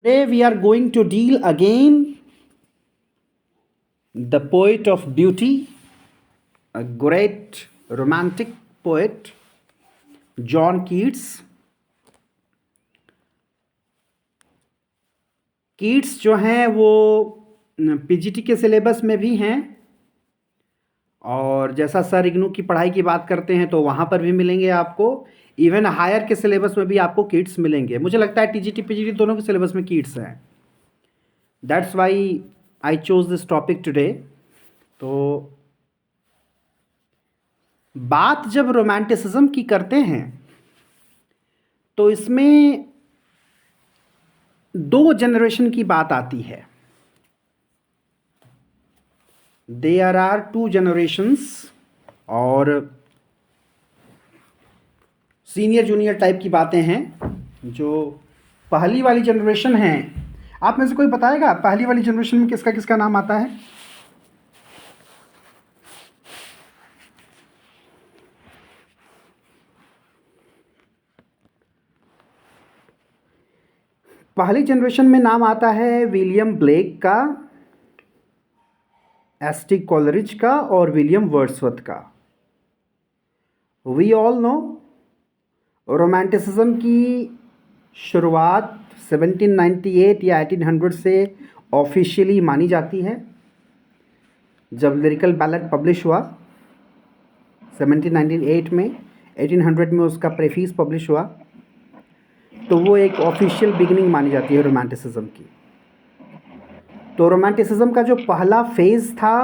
Today we are going to deal again the poet of beauty, a great romantic poet, John Keats. Keats जो हैं वो PGT के syllabus में भी हैं और जैसा सर इग्नू की पढ़ाई की बात करते हैं तो वहाँ पर भी मिलेंगे आपको। इवन हायर के सिलेबस में भी आपको कीट्स मिलेंगे। मुझे लगता है टीजीटी पीजीटी दोनों के सिलेबस में कीट्स हैं। That's why I chose this topic today. तो बात जब रोमांटिसिज्म की करते हैं तो इसमें दो जनरेशन की बात आती है। देयर आर टू जनरेशंस और सीनियर जूनियर टाइप की बातें हैं। जो पहली वाली जनरेशन है, आप में से कोई बताएगा पहली वाली जनरेशन में किसका किसका नाम आता है? पहली जनरेशन में नाम आता है विलियम ब्लेक का, एस.टी. कॉलरिज का और विलियम वर्ड्सवर्थ का। वी ऑल नो रोमांटिसिज्म की शुरुआत 1798 या 1800 से ऑफिशियली मानी जाती है। जब लिरिकल बैलेट पब्लिश हुआ 1798 में, 1800 में उसका प्रेफिस पब्लिश हुआ, तो वो एक ऑफिशियल बिगिनिंग मानी जाती है रोमांटिसिज्म की। तो रोमांटिसिज्म का जो पहला फेज़ था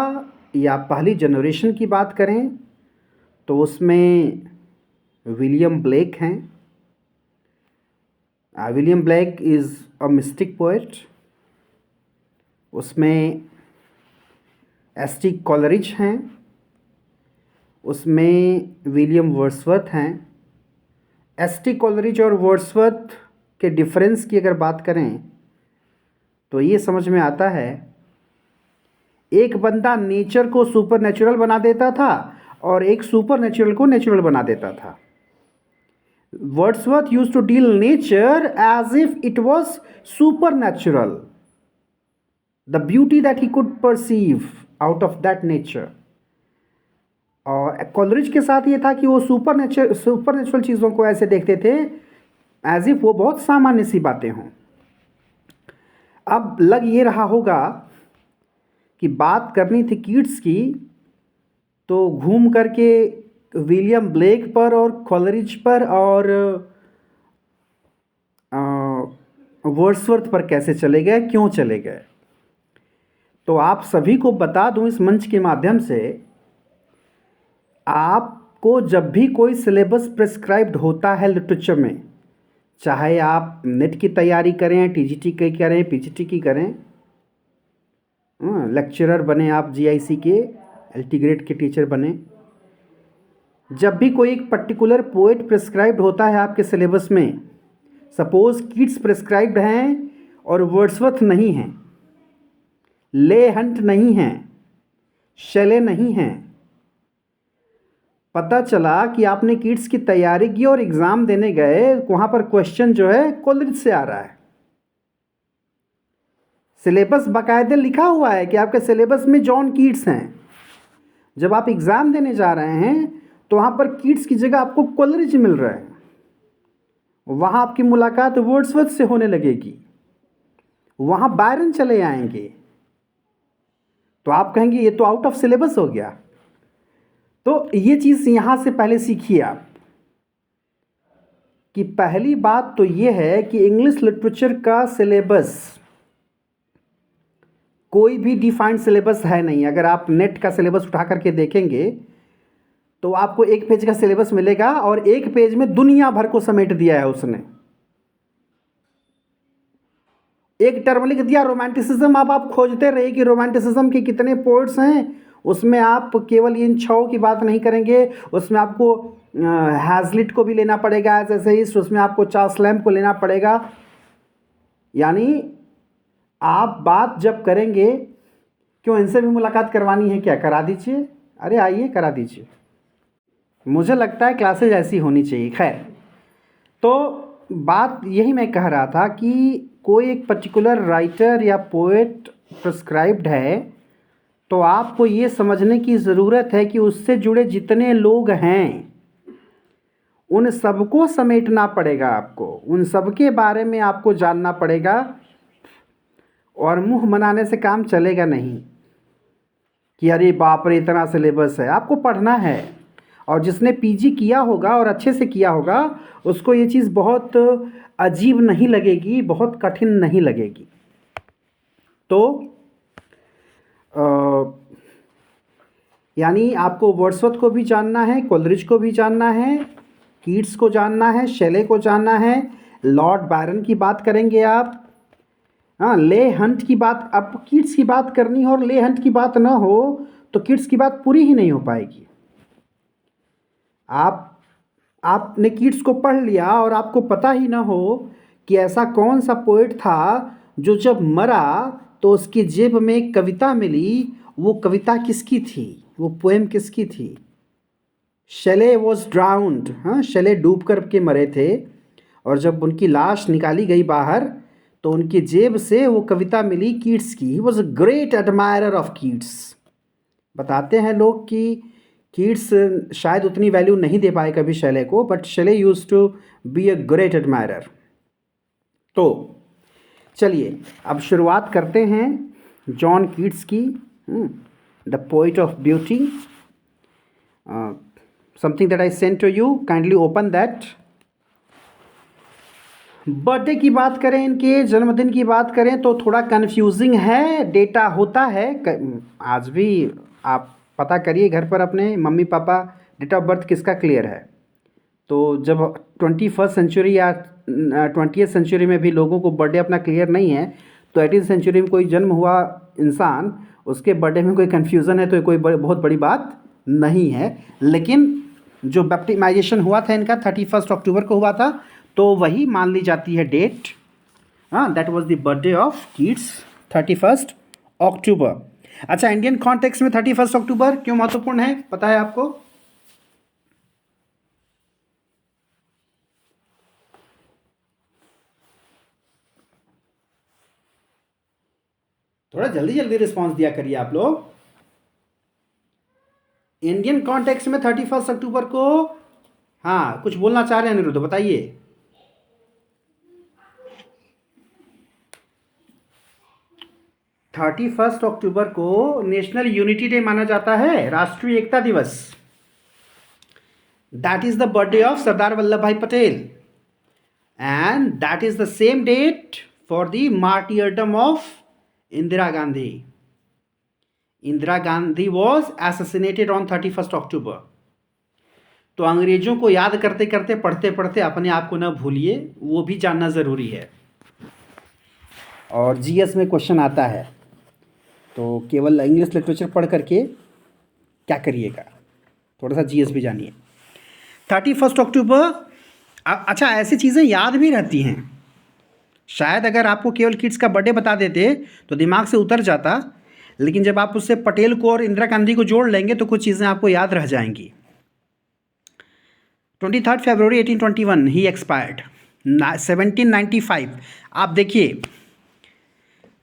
या पहली जनरेशन की बात करें तो उसमें विलियम ब्लेक हैं। William Blake is a mistake poet. उसमें एस.टी. कॉलरिज हैं, उसमें विलियम वर्ड्सवर्थ हैं। एस.टी. कॉलरिज और वर्ड्सवर्थ के डिफरेंस की अगर बात करें तो ये समझ में आता है, एक बंदा नेचर को सुपर नेचुरल बना देता था और एक सुपर नेचुरल को नेचुरल बना देता था। Wordsworth used to deal nature as if it was supernatural, the beauty that he could perceive out of that nature. और कॉलरिज के साथ ये था कि वो सुपर नेचुरल चीज़ों को ऐसे देखते थे एज इफ वो बहुत सामान्य सी बातें हों। अब लग ये रहा होगा कि बात करनी थी कीट्स की, तो घूम करके विलियम ब्लेक पर और कॉलरिज पर और वर्ड्सवर्थ पर कैसे चले गए, क्यों चले गए। तो आप सभी को बता दूं इस मंच के माध्यम से, आपको जब भी कोई सिलेबस प्रिस्क्राइब्ड होता है लिटरेचर में, चाहे आप नेट की तैयारी करें, टीजीटी की करें, पीजीटी की करें, लेक्चरर बने आप जीआईसी के, एलटी ग्रेड के टीचर बने, जब भी कोई एक पर्टिकुलर पोएट प्रिस्क्राइब्ड होता है आपके सिलेबस में, सपोज कीट्स प्रिस्क्राइब्ड हैं और वर्ड्सवर्थ नहीं हैं, ले हंट नहीं हैं, शेले नहीं हैं, पता चला कि आपने कीट्स की तैयारी की और एग्ज़ाम देने गए, वहाँ पर क्वेश्चन जो है कॉलरिज से आ रहा है। सिलेबस बाकायदे लिखा हुआ है कि आपके सिलेबस में जॉन कीट्स हैं। जब आप एग्ज़ाम देने जा रहे हैं तो वहाँ पर कीट्स की जगह आपको कॉलरिज मिल रहा है। वहाँ आपकी मुलाकात वर्ड्सवर्थ से होने लगेगी, वहाँ बायरन चले आएंगे, तो आप कहेंगे ये तो आउट ऑफ सिलेबस हो गया। तो ये चीज़ यहाँ से पहले सीखिए आप कि पहली बात तो ये है कि इंग्लिश लिटरेचर का सिलेबस कोई भी डिफाइंड सिलेबस है नहीं। अगर आप नेट का सिलेबस उठा करके देखेंगे तो आपको एक पेज का सिलेबस मिलेगा और एक पेज में दुनिया भर को समेट दिया है उसने। एक टर्म लिख दिया रोमांटिसिज्म, अब आप खोजते रहिए कि रोमांटिसिज्म के कितने पोएट्स हैं। उसमें आप केवल इन छओं की बात नहीं करेंगे, उसमें आपको हैजलिट को भी लेना पड़ेगा एज एसेइस्ट, उसमें आपको चार्ल्स लैम्ब को लेना पड़ेगा। यानी आप बात जब करेंगे, क्यों इनसे भी मुलाकात करवानी है क्या? करा दीजिए, अरे आइए करा दीजिए। मुझे लगता है क्लासेज ऐसी होनी चाहिए। खैर, तो बात यही मैं कह रहा था कि कोई एक पर्टिकुलर राइटर या पोएट प्रिस्क्राइब्ड है, तो आपको ये समझने की ज़रूरत है कि उससे जुड़े जितने लोग हैं उन सबको समेटना पड़ेगा आपको, उन सबके बारे में आपको जानना पड़ेगा, और मुंह बनाने से काम चलेगा नहीं कि अरे बाप रे इतना सिलेबस है। आपको पढ़ना है, और जिसने पीजी किया होगा और अच्छे से किया होगा उसको ये चीज़ बहुत अजीब नहीं लगेगी, बहुत कठिन नहीं लगेगी। तो यानी आपको वर्ड्सवर्थ को भी जानना है, कोलरिज को भी जानना है, कीट्स को जानना है, शेले को जानना है, लॉर्ड बायरन की बात करेंगे आप। हाँ, ले हंट की बात, अब कीट्स की बात करनी हो और ले हंट की बात ना हो तो कीट्स की बात पूरी ही नहीं हो पाएगी। आपने कीट्स को पढ़ लिया और आपको पता ही ना हो कि ऐसा कौन सा पोएट था जो जब मरा तो उसकी जेब में एक कविता मिली, वो कविता किसकी थी, वो पोएम किसकी थी। शेले वॉज ड्राउंड, हाँ, शेले डूब कर के मरे थे, और जब उनकी लाश निकाली गई बाहर तो उनकी जेब से वो कविता मिली कीट्स की। He was a great admirer of Keats. बताते हैं लोग कि कीट्स शायद उतनी वैल्यू नहीं दे पाए कभी शेले को, but Shelley use to be a great admirer. तो चलिए अब शुरुआत करते हैं जॉन कीट्स की, the poet of beauty. Something that I send to you, kindly open that. Birthday की बात करें, इनके जन्मदिन की बात करें तो थोड़ा कंफ्यूजिंग है, डेटा होता है आज भी। आप पता करिए घर पर अपने mummy papa, date of birth किसका क्लियर है। तो जब 21st सेंचुरी या 20th सेंचुरी में भी लोगों को बर्थडे अपना क्लियर नहीं है, तो 18th सेंचुरी में कोई जन्म हुआ इंसान, उसके बर्थडे में कोई कन्फ्यूज़न है तो ये कोई बहुत बड़ी बात नहीं है। लेकिन जो बैप्टिमाइजेशन हुआ था इनका 31 अक्टूबर को हुआ था, तो वही मान ली जाती है डेट। हाँ, that was the birthday of Keats, 31 अक्टूबर। अच्छा, इंडियन कॉन्टेक्स्ट में 31 अक्टूबर क्यों महत्वपूर्ण है, पता है आपको? थोड़ा जल्दी जल्दी रिस्पॉन्स दिया करिए आप लोग। इंडियन कॉन्टेक्स्ट में 31 अक्टूबर को, हाँ, कुछ बोलना चाह रहे हैं अनिरुद्ध, बताइए। 31 अक्टूबर को नेशनल यूनिटी डे माना जाता है, राष्ट्रीय एकता दिवस। That is the birthday of Sardar Vallabh Bhai Patel, and that is the same date for the martyrdom of Indira Gandhi. Indira Gandhi was assassinated on 31 October. तो अंग्रेजों को याद करते करते, पढ़ते पढ़ते अपने आप को न भूलिए, वो भी जानना ज़रूरी है। और जीएस में क्वेश्चन आता है, तो केवल इंग्लिश लिटरेचर पढ़ करके क्या करिएगा, थोड़ा सा जीएस भी जानिए। 31 अक्टूबर, अच्छा, ऐसी चीज़ें याद भी रहती हैं। शायद अगर आपको केवल किड्स का बर्थडे बता देते तो दिमाग से उतर जाता, लेकिन जब आप उससे पटेल को और इंदिरा गांधी को जोड़ लेंगे तो कुछ चीज़ें आपको याद रह जाएंगी। 23 फरवरी 1821 ही एक्सपायर्ड। 1795, आप देखिए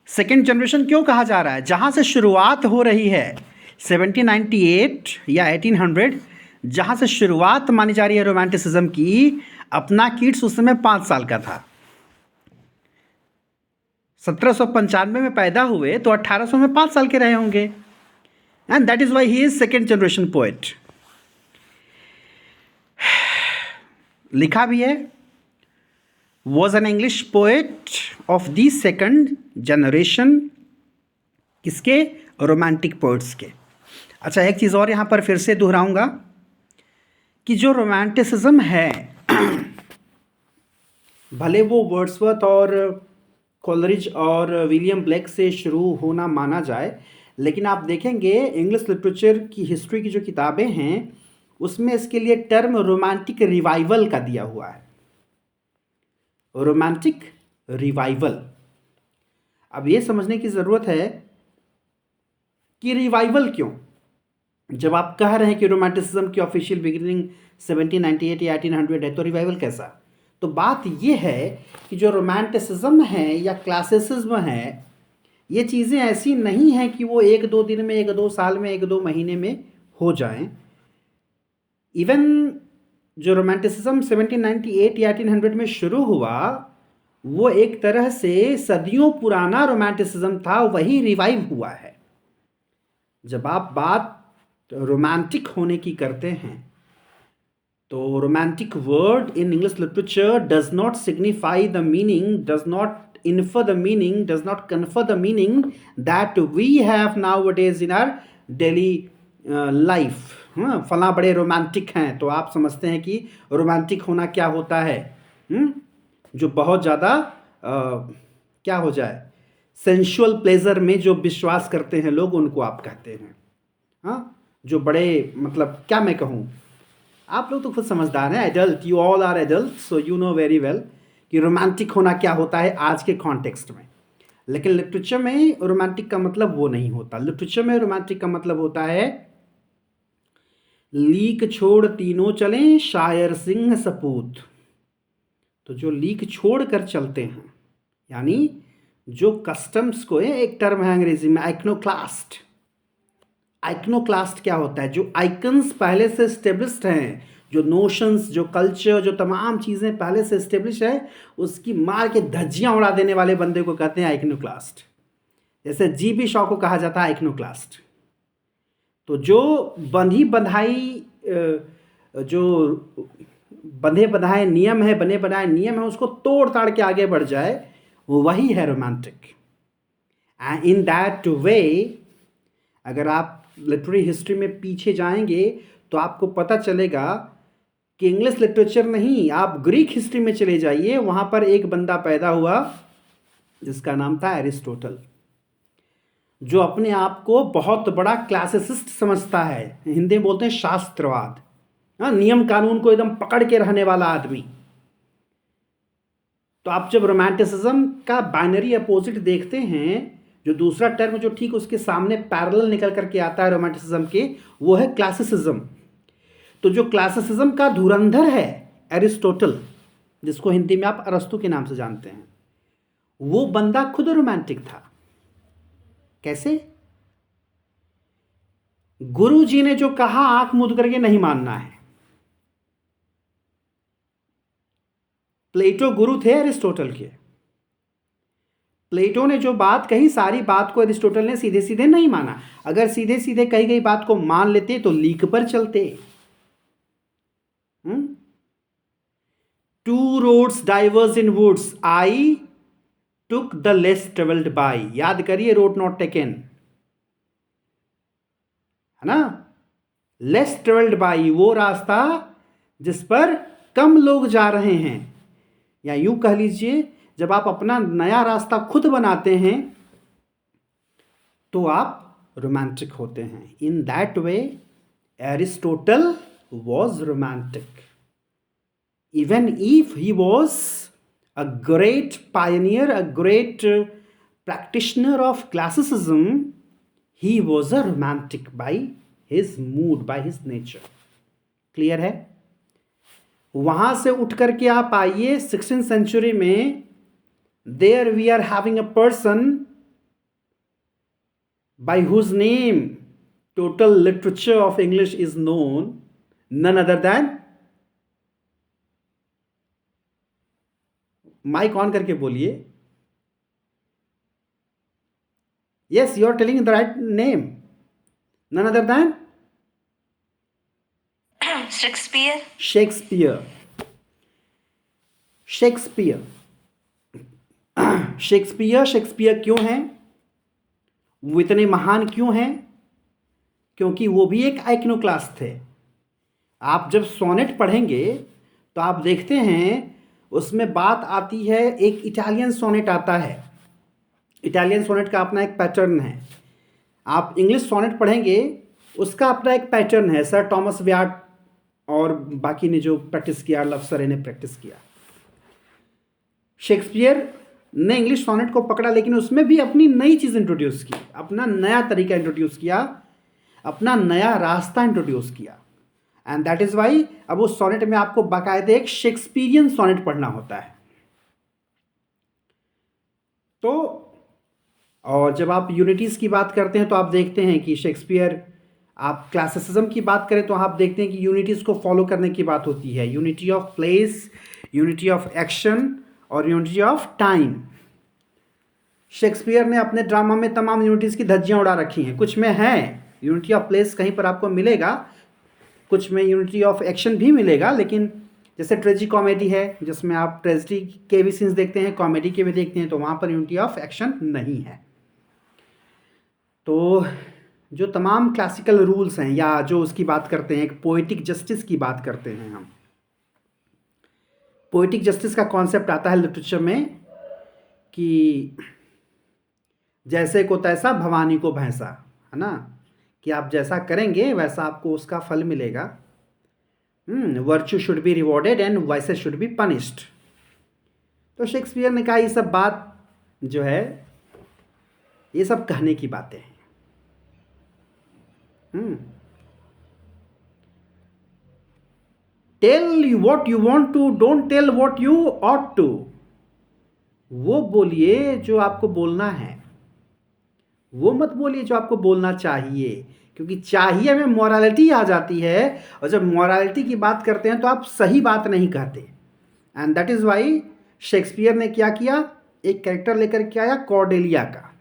सेकेंड जनरेशन क्यों कहा जा रहा है, जहाँ से शुरुआत हो रही है 1798 या 1800, जहाँ से शुरुआत मानी जा रही है रोमांटिसिज्म की। अपना किड्स उस समय 5 साल का था। 1795 में पैदा हुए तो 1800 में 5 साल के रहे होंगे, and that is why he is second generation poet. लिखा भी है, was an English poet of the second generation, किसके, रोमांटिक पोएट्स के। अच्छा, एक चीज़ और यहाँ पर फिर से दोहराऊंगा कि जो रोमांटिसिज्म है, भले वो वर्ड्सवर्थ और कोलरिज और विलियम ब्लेक से शुरू होना माना जाए, लेकिन आप देखेंगे इंग्लिश लिटरेचर की हिस्ट्री की जो किताबें हैं उसमें इसके लिए टर्म रोमांटिक रिवाइवल का दिया हुआ है। Romantic revival. अब ये समझने की ज़रूरत है कि रिवाइवल क्यों। जब आप कह रहे हैं कि रोमांटिसिज्म की ऑफिशियल बिगिनिंग 1798 या 1800 है, तो रिवाइवल कैसा? तो बात ये है कि जो रोमांटिसिज्म है या क्लासिसिज्म है, ये चीज़ें ऐसी नहीं हैं कि वो एक दो दिन में, एक दो साल में, एक दो महीने में हो जाएं। इवन जो रोमांटिसिज्म 1798 या 1800 में शुरू हुआ, वो एक तरह से सदियों पुराना रोमांटिसिज्म था, वही रिवाइव हुआ है। जब आप बात रोमांटिक होने की करते हैं, तो romantic word in English literature does not signify the meaning, does not infer the meaning, does not confer the meaning that we have nowadays in our daily life. फला बड़े रोमांटिक हैं, तो आप समझते हैं कि रोमांटिक होना क्या होता है। जो बहुत ज़्यादा क्या हो जाए, सेंशुअल प्लेजर में जो विश्वास करते हैं लोग, उनको आप कहते हैं। हाँ, जो बड़े, मतलब क्या मैं कहूँ, आप लोग तो खुद समझदार हैं, adult, you all are adult, so you know very well कि रोमांटिक होना क्या होता है आज के कॉन्टेक्स्ट में। लेकिन लिटरेचर में रोमांटिक का मतलब वो नहीं होता। लिटरेचर में रोमांटिक का मतलब होता है लीक छोड़ तीनों चलें शायर सिंह सपूत। तो जो लीक छोड़ कर चलते हैं, यानी जो कस्टम्स को, एक टर्म है अंग्रेजी में आइकनोक्लास्ट। आइकनोक्लास्ट क्या होता है? जो आइकन्स पहले से स्टेब्लिश्ड हैं, जो नोशंस, जो कल्चर, जो तमाम चीज़ें पहले से इस्टेब्लिश है, उसकी मार के धज्जियाँ उड़ा देने वाले बंदे को कहते हैं आइकनोक्लास्ट। जैसे जीबी शॉ को कहा जाता है आइकनोक्लास्ट। तो जो बंधी बंधाई, जो बंधे बंधाए नियम है, बने बनाए नियम है, उसको तोड़ ताड़ के आगे बढ़ जाए, वही है romantic. And in that way, अगर आप लिटरेरी हिस्ट्री में पीछे जाएंगे तो आपको पता चलेगा कि इंग्लिश लिटरेचर नहीं, आप ग्रीक हिस्ट्री में चले जाइए, वहाँ पर एक बंदा पैदा हुआ जिसका नाम था एरिस्टोटल, जो अपने आप को बहुत बड़ा क्लासिसिस्ट समझता है। हिंदी में बोलते हैं शास्त्रवाद। हाँ, नियम कानून को एकदम पकड़ के रहने वाला आदमी। तो आप जब रोमांटिसिज्म का बाइनरी अपोजिट देखते हैं, जो दूसरा टर्म जो ठीक उसके सामने पैरेलल निकल करके आता है रोमांटिसिज्म के, वो है क्लासिसिज्म। तो जो क्लासिसिज्म का धुरंधर है एरिस्टोटल, जिसको हिंदी में आप अरस्तु के नाम से जानते हैं, वो बंदा खुद रोमांटिक था। कैसे? गुरु जी ने जो कहा आंख मूंद करके नहीं मानना है। प्लेटो गुरु थे एरिस्टोटल के। प्लेटो ने जो बात कही, सारी बात को एरिस्टोटल ने सीधे सीधे नहीं माना। अगर सीधे सीधे कही गई बात को मान लेते तो लीक पर चलते। Two roads diverse in woods, I took the less travelled by. याद करिए, रोड नॉट टेकन, है ना। लेस ट्रेवल्ड बाय, वो रास्ता जिस पर कम लोग जा रहे हैं। या यूं कह लीजिए, जब आप अपना नया रास्ता खुद बनाते हैं तो आप रोमांटिक होते हैं। In that way Aristotle was romantic. Even if he was a great pioneer, a great practitioner of classicism, he was a romantic by his mood, by his nature. Clear है? वहाँ से उठ करके आप आइए 16th century में, there we are having a person by whose name total literature of English is known, none other than, mike on करके बोलिए। Yes, you are telling the right name, none other than Shakespeare. Shakespeare. Shakespeare Shakespeare Shakespeare क्यों हैं? वो इतने महान क्यों हैं? क्योंकि वो भी एक आइकनोक्लास्ट थे। आप जब सोनेट पढ़ेंगे तो आप देखते हैं उसमें बात आती है, एक इटालियन सोनेट आता है। इटालियन सोनेट का अपना एक पैटर्न है। आप इंग्लिश सोनेट पढ़ेंगे, उसका अपना एक पैटर्न है। सर टॉमस व्याट और बाकी ने जो प्रैक्टिस किया, लवसरे ने प्रैक्टिस किया। शेक्सपियर ने इंग्लिश सोनेट को पकड़ा, लेकिन उसमें भी अपनी नई चीज़ इंट्रोड्यूस की, अपना नया तरीका इंट्रोड्यूस किया, अपना नया रास्ता इंट्रोड्यूस किया। एंड दैट इज़ वाई अब उस सोनेट में आपको बाकायदे एक शेक्सपियरियन सोनेट पढ़ना होता है। तो और जब आप यूनिटीज़ की बात करते हैं तो आप देखते हैं कि शेक्सपियर, आप क्लासिसिज्म की बात करें तो आप देखते हैं कि यूनिटीज़ को फॉलो करने की बात होती है, unity of place, unity of action और यूनिटी ऑफ टाइम। शेक्सपियर ने अपने ड्रामा में तमाम यूनिटीज़ की धज्जियां उड़ा रखी हैं। कुछ में है यूनिटी ऑफ प्लेस, कहीं पर आपको मिलेगा, कुछ में यूनिटी ऑफ एक्शन भी मिलेगा, लेकिन जैसे ट्रेजी कॉमेडी है जिसमें आप ट्रेजिडी के भी सीन्स देखते हैं, कॉमेडी के भी देखते हैं, तो वहाँ पर यूनिटी ऑफ एक्शन नहीं है। तो जो तमाम क्लासिकल रूल्स हैं या जो उसकी बात करते हैं, एक पोएटिक जस्टिस की बात करते हैं हम। पोएटिक जस्टिस का कॉन्सेप्ट आता है लिटरेचर में कि जैसे को तैसा भवानी को भैंसा, है ना, कि आप जैसा करेंगे वैसा आपको उसका फल मिलेगा। Virtue should be rewarded and vices should be punished. तो शेक्सपियर ने कहा ये सब बात जो है, ये सब कहने की बातें हैं। Tell what you want to, don't tell what you ought to. वो बोलिए जो आपको बोलना है, वो मत बोलिए जो आपको बोलना चाहिए, क्योंकि चाहिए में मॉरलिटी आ जाती है, और जब मॉरलिटी की बात करते हैं तो आप सही बात नहीं कहते। And that is Y Shakespeare ने क्या किया, एक कैरेक्टर लेकर के आया कॉर्डेलिया का,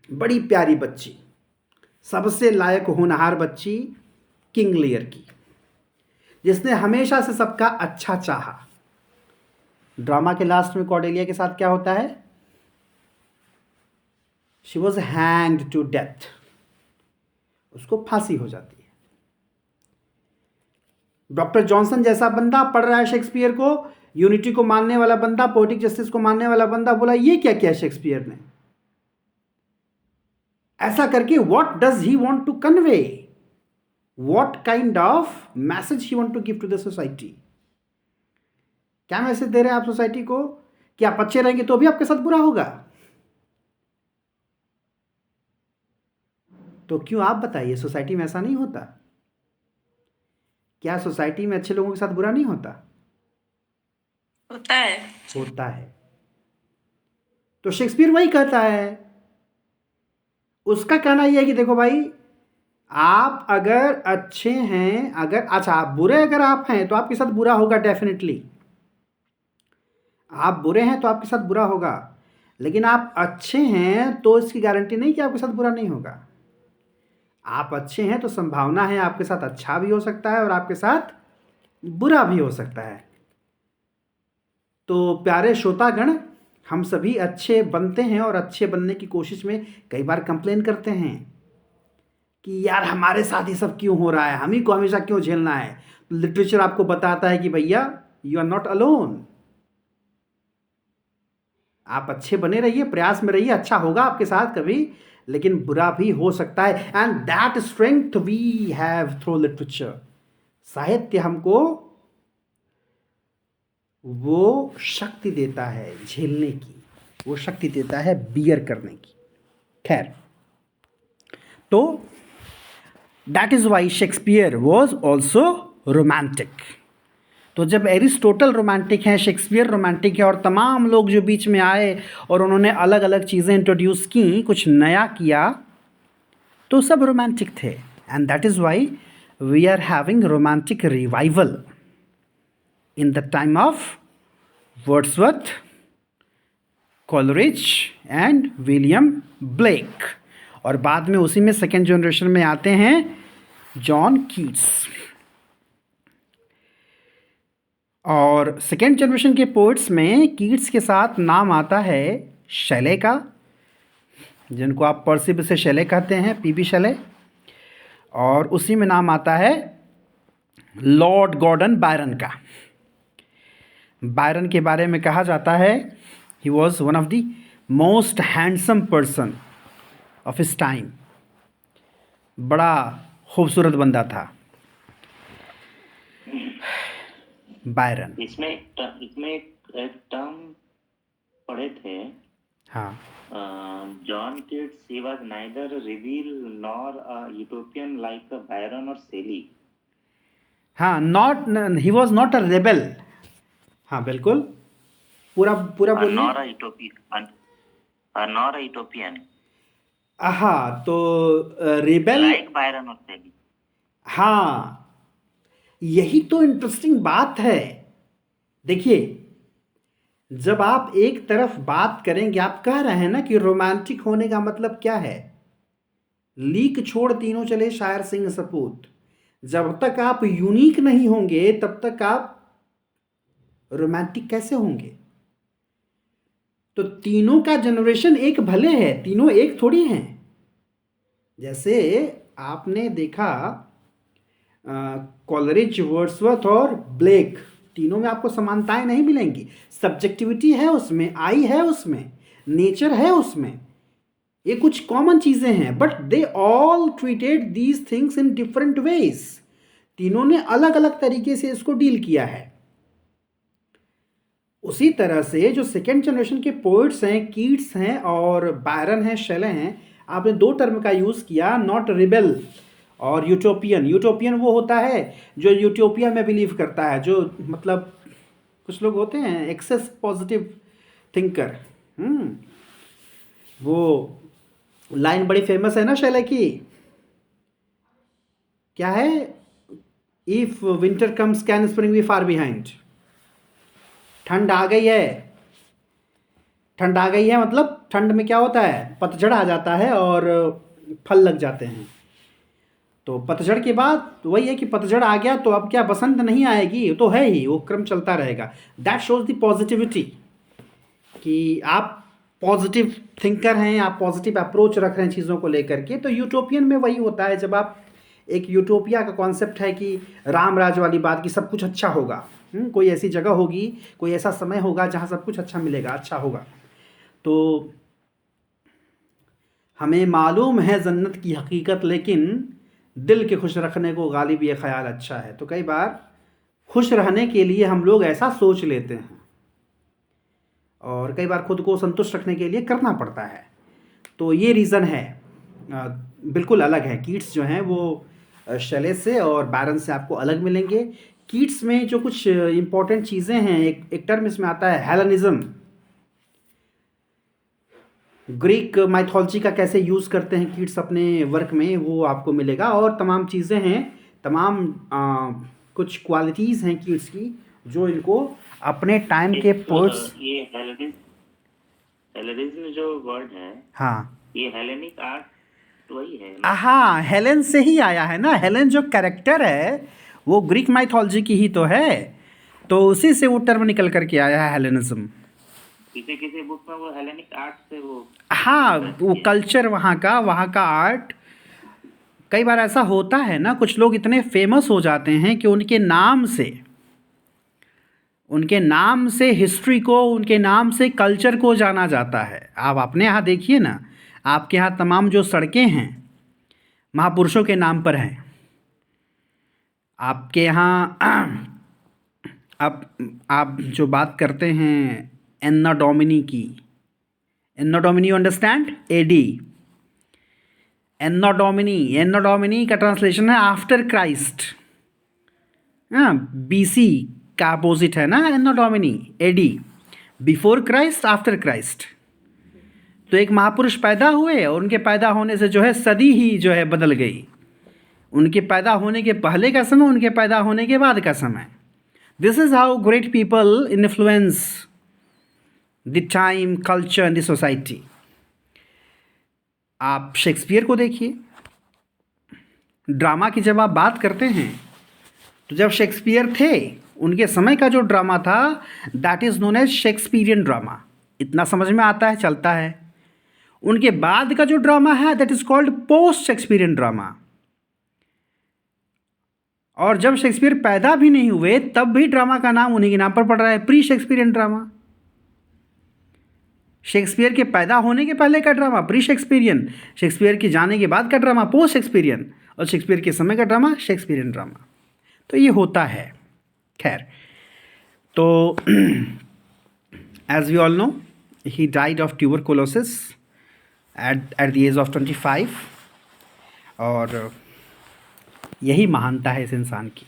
बड़ी प्यारी बच्ची, सबसे लायक होनहार बच्ची किंग लियर की, जिसने हमेशा से सबका अच्छा चाहा। ड्रामा के लास्ट में कॉर्डेलिया के साथ क्या होता है, she was hanged to death, उसको फांसी हो जाती है। डॉक्टर जॉनसन जैसा बंदा पढ़ रहा है शेक्सपियर को, यूनिटी को मानने वाला बंदा, पोएटिक जस्टिस को मानने वाला बंदा, बोला ये क्या किया शेक्सपियर ने, ऐसा करके what does he want to convey, what kind of message he want to give to the society. क्या मैसेज दे रहे हैं आप सोसाइटी को कि आप अच्छे रहेंगे तो भी आपके साथ बुरा होगा। तो क्यों, आप बताइए, सोसाइटी में ऐसा नहीं होता क्या? सोसाइटी में अच्छे लोगों के साथ बुरा नहीं होता? होता है। होता है। तो शेक्सपियर वही कहता है। उसका कहना यह है कि देखो भाई, आप अगर अच्छे हैं, अगर अच्छा आप बुरे अगर आप हैं तो आपके साथ बुरा होगा डेफिनेटली। आप बुरे हैं तो आपके साथ बुरा होगा, लेकिन आप अच्छे हैं तो इसकी गारंटी नहीं कि आपके साथ बुरा नहीं होगा। आप अच्छे हैं तो संभावना है आपके साथ अच्छा भी हो सकता है और आपके साथ बुरा भी हो सकता है। तो प्यारे श्रोतागण, हम सभी अच्छे बनते हैं और अच्छे बनने की कोशिश में कई बार कंप्लेन करते हैं कि यार हमारे साथ ये सब क्यों हो रहा है, हम ही को हमेशा क्यों झेलना है। लिटरेचर आपको बताता है कि भैया यू आर नॉट अलोन, आप अच्छे बने रहिए, प्रयास में रहिए, अच्छा होगा आपके साथ कभी, लेकिन बुरा भी हो सकता है। And that strength we have through literature. साहित्य हमको वो शक्ति देता है झेलने की, वो शक्ति देता है बियर करने की। खैर, तो that is why Shakespeare was also romantic. तो जब एरिस्टोटल रोमांटिक हैं, शेक्सपियर रोमांटिक है, और तमाम लोग जो बीच में आए और उन्होंने अलग अलग चीज़ें इंट्रोड्यूस की, कुछ नया किया, तो सब रोमांटिक थे। And that is why we are having romantic revival in the time of Wordsworth, Coleridge and William Blake, और बाद में उसी में सेकेंड जनरेशन में आते हैं जॉन कीट्स। और सेकेंड जनरेशन के पोइट्स में कीट्स के साथ नाम आता है शैले का, जिनको आप पर्सिबल से शैले कहते हैं, पीबी शैले, और उसी में नाम आता है लॉर्ड गॉर्डन बायरन का। बायरन के बारे में कहा जाता है he was one of the most handsome person of his time, बड़ा खूबसूरत बंदा था बायरन। इसमें एक टर्म पढ़े थे। हाँ, John Keats he was neither reveal nor utopian like Byron और सेली। हाँ, not, he was not a rebel. हाँ बिल्कुल, पूरा पूरा बोलिए। नॉर यूटोपियन हाँ, तो रेबल। लाइक बायरन और सेली। हाँ, यही तो इंटरेस्टिंग बात है। देखिए, जब आप एक तरफ बात करेंगे, आप कह रहे हैं ना कि रोमांटिक होने का मतलब क्या है, लीक छोड़ तीनों चले शायर सिंह सपूत। जब तक आप यूनिक नहीं होंगे तब तक आप रोमांटिक कैसे होंगे? तो तीनों का जनरेशन एक भले है, तीनों एक थोड़ी हैं। जैसे आपने देखा कॉलरिज, वर्ड्सवर्थ और ब्लेक, तीनों में आपको समानताएं नहीं मिलेंगी। सब्जेक्टिविटी है उसमें, आई है उसमें, नेचर है उसमें, ये कुछ कॉमन चीज़ें हैं, but they all treated these things in different ways. तीनों ने अलग अलग तरीके से इसको डील किया है। उसी तरह से जो सेकेंड जनरेशन के पोइट्स हैं, कीट्स हैं और बायरन हैं, शेले हैं, आपने दो टर्म का यूज़ किया, नॉट रिबेल और यूटोपियन। यूटोपियन वो होता है जो यूटोपिया में बिलीव करता है, जो मतलब कुछ लोग होते हैं एक्सेस पॉजिटिव थिंकर। वो लाइन बड़ी फेमस है ना शैले की, क्या है, if winter comes can spring be far behind. ठंड आ गई है, ठंड आ गई है मतलब ठंड में क्या होता है, पतझड़ आ जाता है और फल लग जाते हैं। तो पतझड़ के बाद वही है कि पतझड़ आ गया तो अब क्या बसंत नहीं आएगी, तो है ही, वो क्रम चलता रहेगा। दैट शोज द पॉजिटिविटी कि आप पॉजिटिव थिंकर हैं, आप पॉजिटिव अप्रोच रख रहे हैं चीज़ों को लेकर के। तो यूटोपियन में वही होता है, जब आप एक यूटोपिया का कॉन्सेप्ट है कि राम राज वाली बात की सब कुछ अच्छा होगा, कोई ऐसी जगह होगी, कोई ऐसा समय होगा जहाँ सब कुछ अच्छा मिलेगा, अच्छा होगा। तो हमें मालूम है जन्नत की हकीकत, लेकिन दिल के खुश रखने को गालिब ये ख्याल अच्छा है। तो कई बार खुश रहने के लिए हम लोग ऐसा सोच लेते हैं और कई बार खुद को संतुष्ट रखने के लिए करना पड़ता है। तो ये रीज़न है, बिल्कुल अलग है। कीट्स जो हैं वो शैले से और बायरन से आपको अलग मिलेंगे। कीट्स में जो कुछ इम्पॉर्टेंट चीज़ें हैं, एक टर्म इसमें आता है हेलेनिज्म। ग्रीक माइथोलॉजी का कैसे यूज़ करते हैं कीट्स अपने वर्क में, वो आपको मिलेगा। और तमाम चीज़ें हैं, तमाम कुछ क्वालिटीज़ हैं कीट्स की जो इनको अपने टाइम के पोर्ट्स। ये हेलेनिज्म जो वर्ड है, हाँ, ये हेलेनिक आर्ट वही है। हाँ, हेलेन से ही आया है ना। हेलेन जो कैरेक्टर है वो ग्रीक माइथोलॉजी की ही तो है, तो उसी से वो टर्म निकल करके आया है हेलेनिज्म। किसी किसी बुक में वो हेलेनिक आर्ट से वो, हाँ, वो कल्चर वहाँ का आर्ट। कई बार ऐसा होता है ना, कुछ लोग इतने फेमस हो जाते हैं कि उनके नाम से हिस्ट्री को, उनके नाम से कल्चर को जाना जाता है। आप अपने यहाँ देखिए ना, आपके यहाँ तमाम जो सड़कें हैं महापुरुषों के नाम पर हैं। आपके यहाँ आप जो बात करते हैं एन्ना डोमिनी की, anno domini, you understand, AD, anno domini का ट्रांसलेशन है आफ्टर क्राइस्ट। हाँ, बीसी का अपोजिट है ना anno domini, AD, before Christ, after Christ. तो एक महापुरुष पैदा हुए और उनके पैदा होने से जो है सदी ही जो है बदल गई। उनके पैदा होने के पहले का समय, उनके पैदा होने के बाद का समय। This is how great people influence the time, culture and the society. आप शेक्सपियर को देखिए, ड्रामा की जब आप बात करते हैं तो जब शेक्सपियर थे उनके समय का जो ड्रामा था that is known as Shakespearean drama. इतना समझ में आता है, चलता है। उनके बाद का जो ड्रामा है that is called post Shakespearean drama. और जब शेक्सपियर पैदा भी नहीं हुए तब भी ड्रामा का नाम उन्हीं के नाम पर पड़ रहा है, प्री शेक्सपियरियन ड्रामा। शेक्सपियर के पैदा होने के पहले का ड्रामा प्री शेक्सपियरियन, शेक्सपियर के जाने के बाद का ड्रामा पोस्ट शेक्सपियरियन, और शेक्सपियर के समय का ड्रामा शेक्सपियरियन ड्रामा। तो ये होता है। खैर, तो as we all know he died of tuberculosis at the age of 25। और यही महानता है इस इंसान की।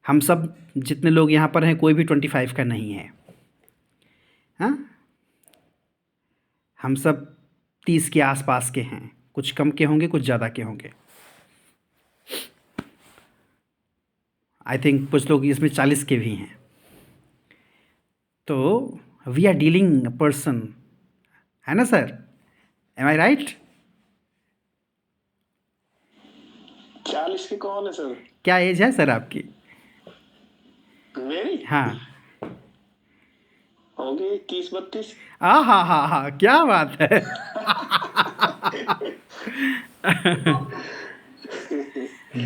हम सब जितने लोग यहाँ पर हैं कोई भी 25 का नहीं है। हाँ, हम सब 30 के आसपास के हैं, कुछ कम के होंगे कुछ ज़्यादा के होंगे। आई थिंक कुछ लोग इसमें 40 के भी हैं। तो वी आर डीलिंग पर्सन, है ना सर? एम आई राइट? 40 के कौन है सर? क्या एज है सर आपकी? मेरी हाँ, होगी 31-32। हा, क्या बात है।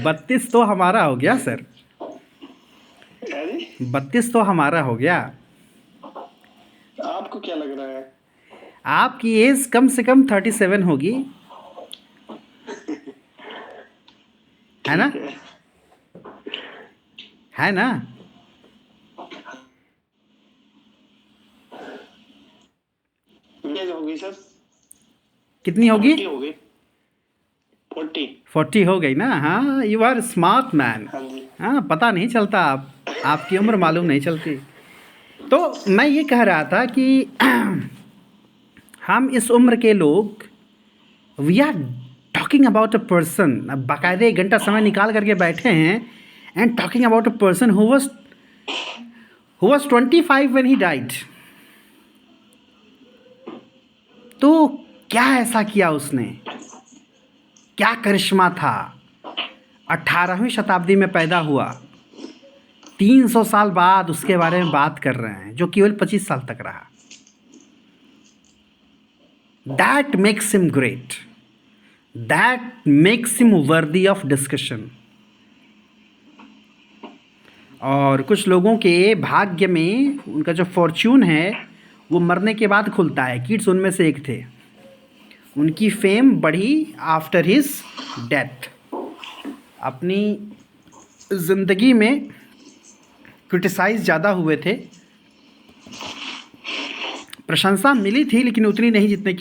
32 तो हमारा हो गया सर, अरे 32 तो हमारा हो गया। आपको क्या लग रहा है? आपकी एज कम से कम 37 होगी, है ना? है ना? एज होगी सर, कितनी होगी? 40 होगी। 40। 40 हो गई ना? हाँ, यू आर स्मार्ट मैन। हाँ जी। हाँ, पता नहीं चलता, आपकी उम्र मालूम नहीं चलती। तो मैं ये कह रहा था कि हम इस उम्र के लोग, we are talking about a person, बाकायदे 1 घंटा समय निकाल करके बैठे हैं and talking about a person who was 25 when he died. तो क्या ऐसा किया उसने, क्या करिश्मा था? 18वीं शताब्दी में पैदा हुआ, 300 साल बाद उसके बारे में बात कर रहे हैं, जो केवल 25 साल तक रहा। That makes him great, that makes him worthy of discussion. और कुछ लोगों के भाग्य में उनका जो फॉर्च्यून है वो मरने के बाद खुलता है। किड्स उनमें से एक थे, उनकी फेम बढ़ी आफ्टर हिज डेथ। अपनी ज़िंदगी में क्रिटिसाइज ज़्यादा हुए थे, प्रशंसा मिली थी लेकिन उतनी नहीं जितने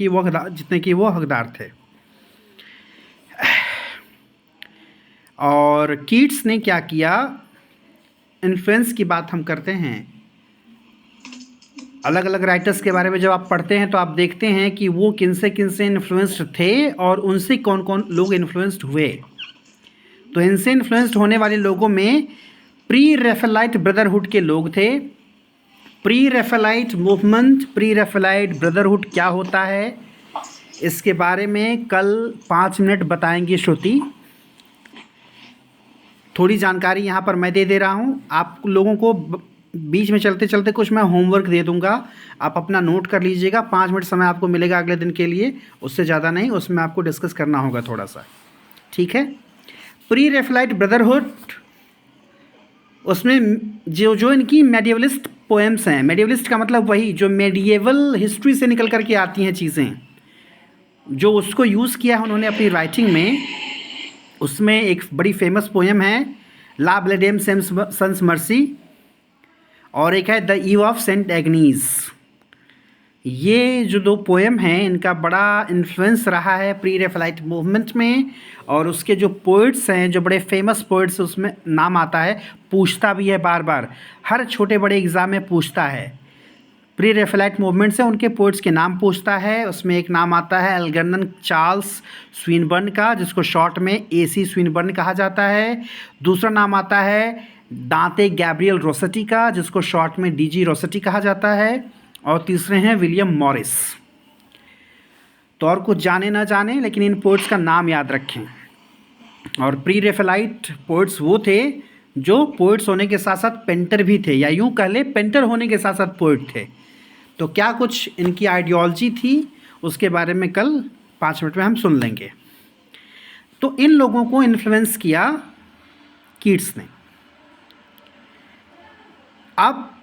की वो हकदार थे। और कीट्स ने क्या किया, इन्फ्लुएंस की बात हम करते हैं, अलग अलग राइटर्स के बारे में जब आप पढ़ते हैं तो आप देखते हैं कि वो किनसे इन्फ्लुएंस्ड थे और उनसे कौन कौन लोग इन्फ्लुएंस्ड हुए। तो इनसे इन्फ्लुएंस्ड होने वाले लोगों में प्री रेफेलाइट ब्रदरहुड के लोग थे। Pre Raphaelite movement, pre Raphaelite brotherhood क्या होता है, इसके बारे में कल 5 मिनट बताएंगे श्रुति। थोड़ी जानकारी यहाँ पर मैं दे दे रहा हूँ आप लोगों को, बीच में चलते चलते कुछ मैं होमवर्क दे दूँगा, आप अपना नोट कर लीजिएगा। 5 मिनट समय आपको मिलेगा अगले दिन के लिए, उससे ज़्यादा नहीं, उसमें आपको डिस्कस करना होगा थोड़ा सा, ठीक है? प्री रेफेलाइट ब्रदरहुड, उसमें जो इनकी मेडिएवलिस्ट पोएम्स हैं, मेडिएवलिस्ट का मतलब वही जो मेडिएवल हिस्ट्री से निकल करके आती हैं चीज़ें, जो उसको यूज़ किया है उन्होंने अपनी राइटिंग में। उसमें एक बड़ी फेमस पोएम है ला ब्लेडेम सन्स मर्सी, और एक है the Eve of Saint Agnes. ये जो 2 पोएम हैं इनका बड़ा इन्फ्लुएंस रहा है प्री रेफेलाइट मूवमेंट में। और उसके जो पोइट्स हैं, जो बड़े फेमस पोइट्स, उसमें नाम आता है, पूछता भी है बार बार, हर छोटे बड़े एग्ज़ाम में पूछता है। प्री रेफेलाइट मूवमेंट से उनके पोइट्स के नाम पूछता है। उसमें एक नाम आता है एल्गर्नन चार्ल्स स्विनबर्न का, जिसको शॉर्ट में AC स्विनबर्न कहा जाता है। दूसरा नाम आता है दांते गैब्रियल रोसेटी का, जिसको शॉर्ट में DG रोसेटी कहा जाता है। और तीसरे हैं विलियम मॉरिस। तो और कुछ जाने ना जाने, लेकिन इन पोइट्स का नाम याद रखें। और प्री रेफेलाइट पोइट्स वो थे जो पोइट्स होने के साथ साथ पेंटर भी थे, या यूँ कह ले पेंटर होने के साथ साथ पोइट थे। तो क्या कुछ इनकी आइडियोलॉजी थी उसके बारे में कल 5 मिनट में हम सुन लेंगे। तो इन लोगों को इन्फ्लुएंस किया कीट्स ने। अब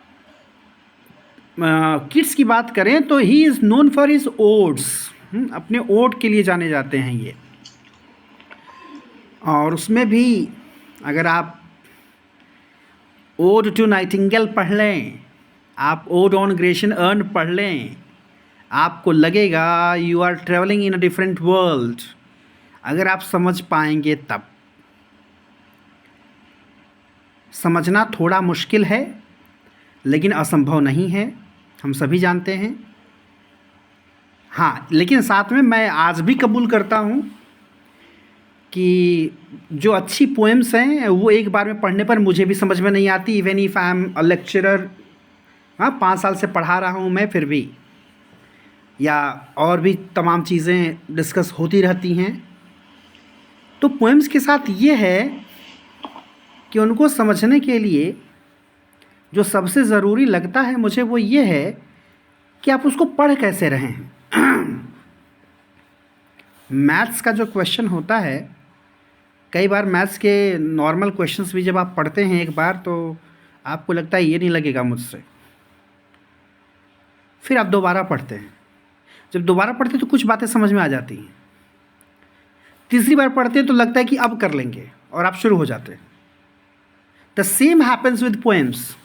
कीट्स की बात करें तो he is known for his odds, अपने ओड के लिए जाने जाते हैं ये। और उसमें भी अगर आप ओड टू नाइटिंगेल पढ़ लें, आप ओड ऑन ग्रेशन अर्न पढ़ लें, आपको लगेगा you are travelling in a different world, अगर आप समझ पाएंगे तब। समझना थोड़ा मुश्किल है, लेकिन असंभव नहीं है, हम सभी जानते हैं। हाँ, लेकिन साथ में मैं आज भी कबूल करता हूँ कि जो अच्छी पोएम्स हैं वो एक बार में पढ़ने पर मुझे भी समझ में नहीं आती। Even if I am a lecturer, हाँ 5 साल से पढ़ा रहा हूँ मैं, फिर भी, या और भी तमाम चीज़ें डिस्कस होती रहती हैं। तो पोएम्स के साथ ये है कि उनको समझने के लिए जो सबसे ज़रूरी लगता है मुझे वो ये है कि आप उसको पढ़ कैसे रहे हैं। मैथ्स का जो क्वेश्चन होता है, कई बार मैथ्स के नॉर्मल क्वेश्चंस भी जब आप पढ़ते हैं एक बार, तो आपको लगता है ये नहीं लगेगा मुझसे, फिर आप दोबारा पढ़ते हैं। जब दोबारा पढ़ते हैं तो कुछ बातें समझ में आ जाती हैं, तीसरी बार पढ़ते हैं तो लगता है कि अब कर लेंगे, और आप शुरू हो जाते हैं। The same happens with poems.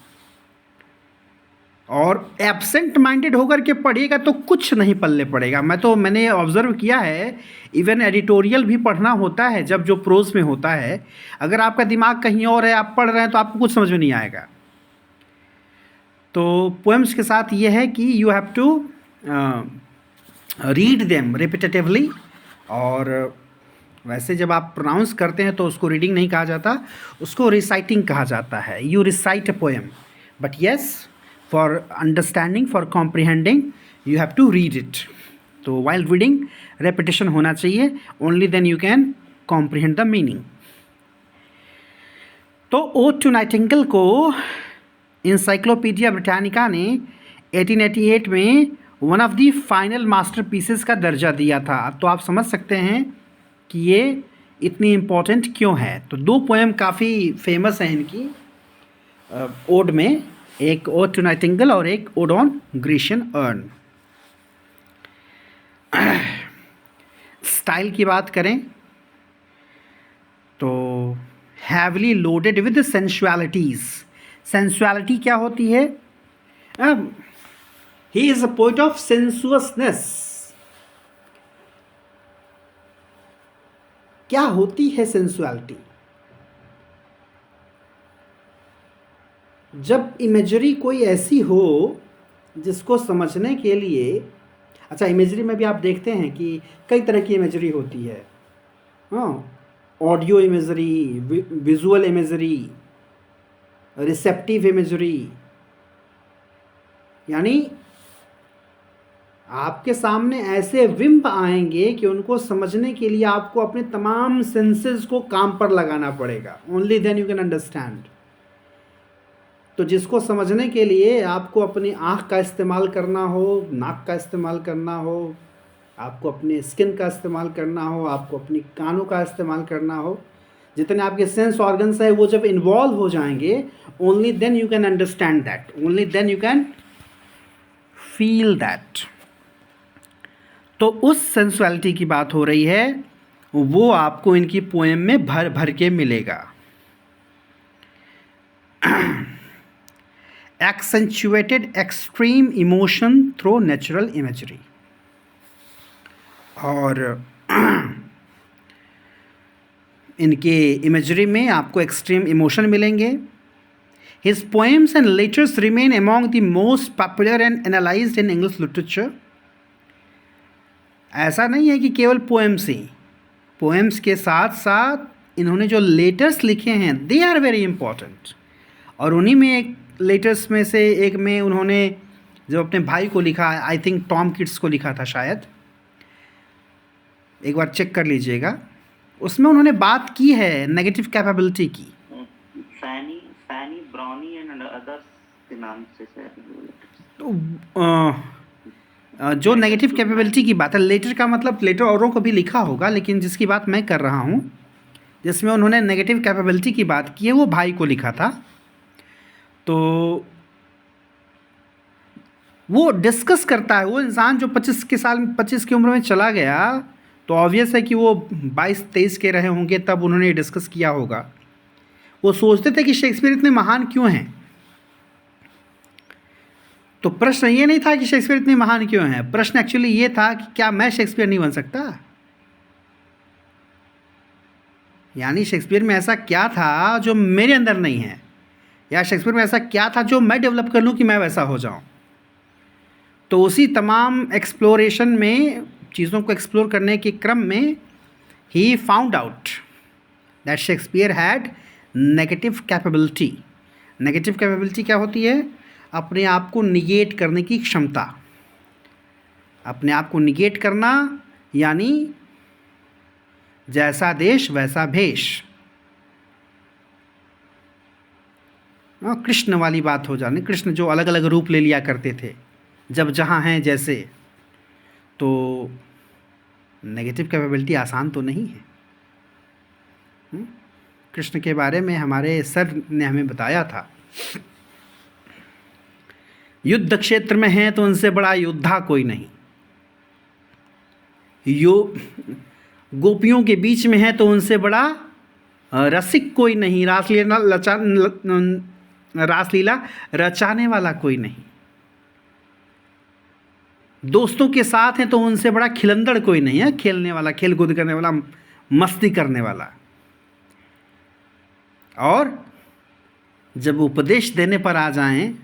और एब्सेंट माइंडेड होकर के पढ़िएगा तो कुछ नहीं पल्ले पड़ेगा। मैंने ऑब्ज़र्व किया है, इवन एडिटोरियल भी पढ़ना होता है जब जो प्रोज में होता है, अगर आपका दिमाग कहीं और है, आप पढ़ रहे हैं, तो आपको कुछ समझ में नहीं आएगा। तो पोएम्स के साथ ये है कि you have to read them repetitively. और वैसे जब आप प्रोनाउंस करते हैं तो उसको रीडिंग नहीं कहा जाता, उसको रिसाइटिंग कहा जाता है। You recite a poem, but yes, for understanding, for comprehending, you have to read it. तो वाइल रीडिंग रेपिटेशन होना चाहिए, only then you can comprehend the meaning. तो ओड टू नाइटिंगेल को इंसाइक्लोपीडिया ब्रिटानिका ने 1888 में one of the final masterpieces का दर्जा दिया था। तो आप समझ सकते हैं कि ये इतनी इम्पोर्टेंट क्यों है। तो 2 पोएम काफ़ी फेमस हैं इनकी ओड में, एक ओड टू नाइटिंगेल और एक ode on Grecian urn. Style की बात करें तो heavily loaded with sensualities. Sensuality क्या होती है? He is a poet of sensuousness. क्या होती है सेंसुअलिटी? जब इमेजरी कोई ऐसी हो जिसको समझने के लिए, अच्छा इमेजरी में भी आप देखते हैं कि कई तरह की इमेजरी होती है। हाँ, audio imagery, visual imagery, receptive imagery, यानी आपके सामने ऐसे विम्ब आएंगे कि उनको समझने के लिए आपको अपने तमाम सेंसेस को काम पर लगाना पड़ेगा। Only then you can understand. तो जिसको समझने के लिए आपको अपनी आँख का इस्तेमाल करना हो, नाक का इस्तेमाल करना हो, आपको अपने स्किन का इस्तेमाल करना हो, आपको अपनी कानों का इस्तेमाल करना हो, जितने आपके सेंस ऑर्गन्स है वो जब इन्वॉल्व हो जाएंगे, only then you can understand that, only then you can feel that. तो उस सेंसुअलिटी की बात हो रही है, वो आपको इनकी पोएम में भर भर के मिलेगा। accentuated extreme emotion through natural imagery। और इनके इमेजरी में आपको एक्सट्रीम इमोशन मिलेंगे। His poems and letters remain among the most popular and analyzed in English literature। ऐसा नहीं है कि केवल पोएम्स ही, पोएम्स के साथ साथ इन्होंने जो लेटर्स लिखे हैं दे आर वेरी इम्पॉर्टेंट। और उन्हीं में एक लेटर्स में से एक में उन्होंने जो अपने भाई को लिखा, आई थिंक टॉम किट्स को लिखा था शायद, एक बार चेक कर लीजिएगा, उसमें उन्होंने बात की है नेगेटिव कैपेबिलिटी की। फैनी ब्राउनी एंड अदर्स के नाम से तो जो नेगेटिव कैपेबिलिटी की बात है, लेटर का मतलब लेटर औरों को भी लिखा होगा, लेकिन जिसकी बात मैं कर रहा हूँ जिसमें उन्होंने नेगेटिव कैपेबिलिटी की बात की है वो भाई को लिखा था। तो वो डिस्कस करता है, वो इंसान जो 25 की उम्र में चला गया, तो ऑब्वियस है कि वो 22-23 के रहे होंगे तब उन्होंने डिस्कस किया होगा। वो सोचते थे कि शेक्सपियर इतने महान क्यों हैं। तो प्रश्न ये नहीं था कि शेक्सपियर इतने महान क्यों हैं, प्रश्न एक्चुअली ये था कि क्या मैं शेक्सपियर नहीं बन सकता। यानी शेक्सपियर में ऐसा क्या था जो मेरे अंदर नहीं है। या शेक्सपियर में ऐसा क्या था जो मैं डेवलप कर लूँ कि मैं वैसा हो जाऊँ। तो उसी तमाम एक्सप्लोरेशन में, चीज़ों को एक्सप्लोर करने के क्रम में, he found out that Shakespeare had negative capability. Negative capability क्या होती है? अपने आप को निगेट करने की क्षमता। अपने आप को निगेट करना यानी जैसा देश वैसा भेष। कृष्ण वाली बात हो जाने, कृष्ण जो अलग अलग रूप ले लिया करते थे जब जहाँ हैं जैसे। तो नेगेटिव कैपेबिलिटी आसान तो नहीं है। कृष्ण के बारे में हमारे सर ने हमें बताया था, युद्ध क्षेत्र में हैं तो उनसे बड़ा योद्धा कोई नहीं। गोपियों के बीच में है तो उनसे बड़ा रसिक कोई नहीं। रासलीला रचाने वाला कोई नहीं। दोस्तों के साथ हैं तो उनसे बड़ा खिलंदड़ कोई नहीं है, खेलने वाला, खेल कूद करने वाला, मस्ती करने वाला। और जब उपदेश देने पर आ जाएं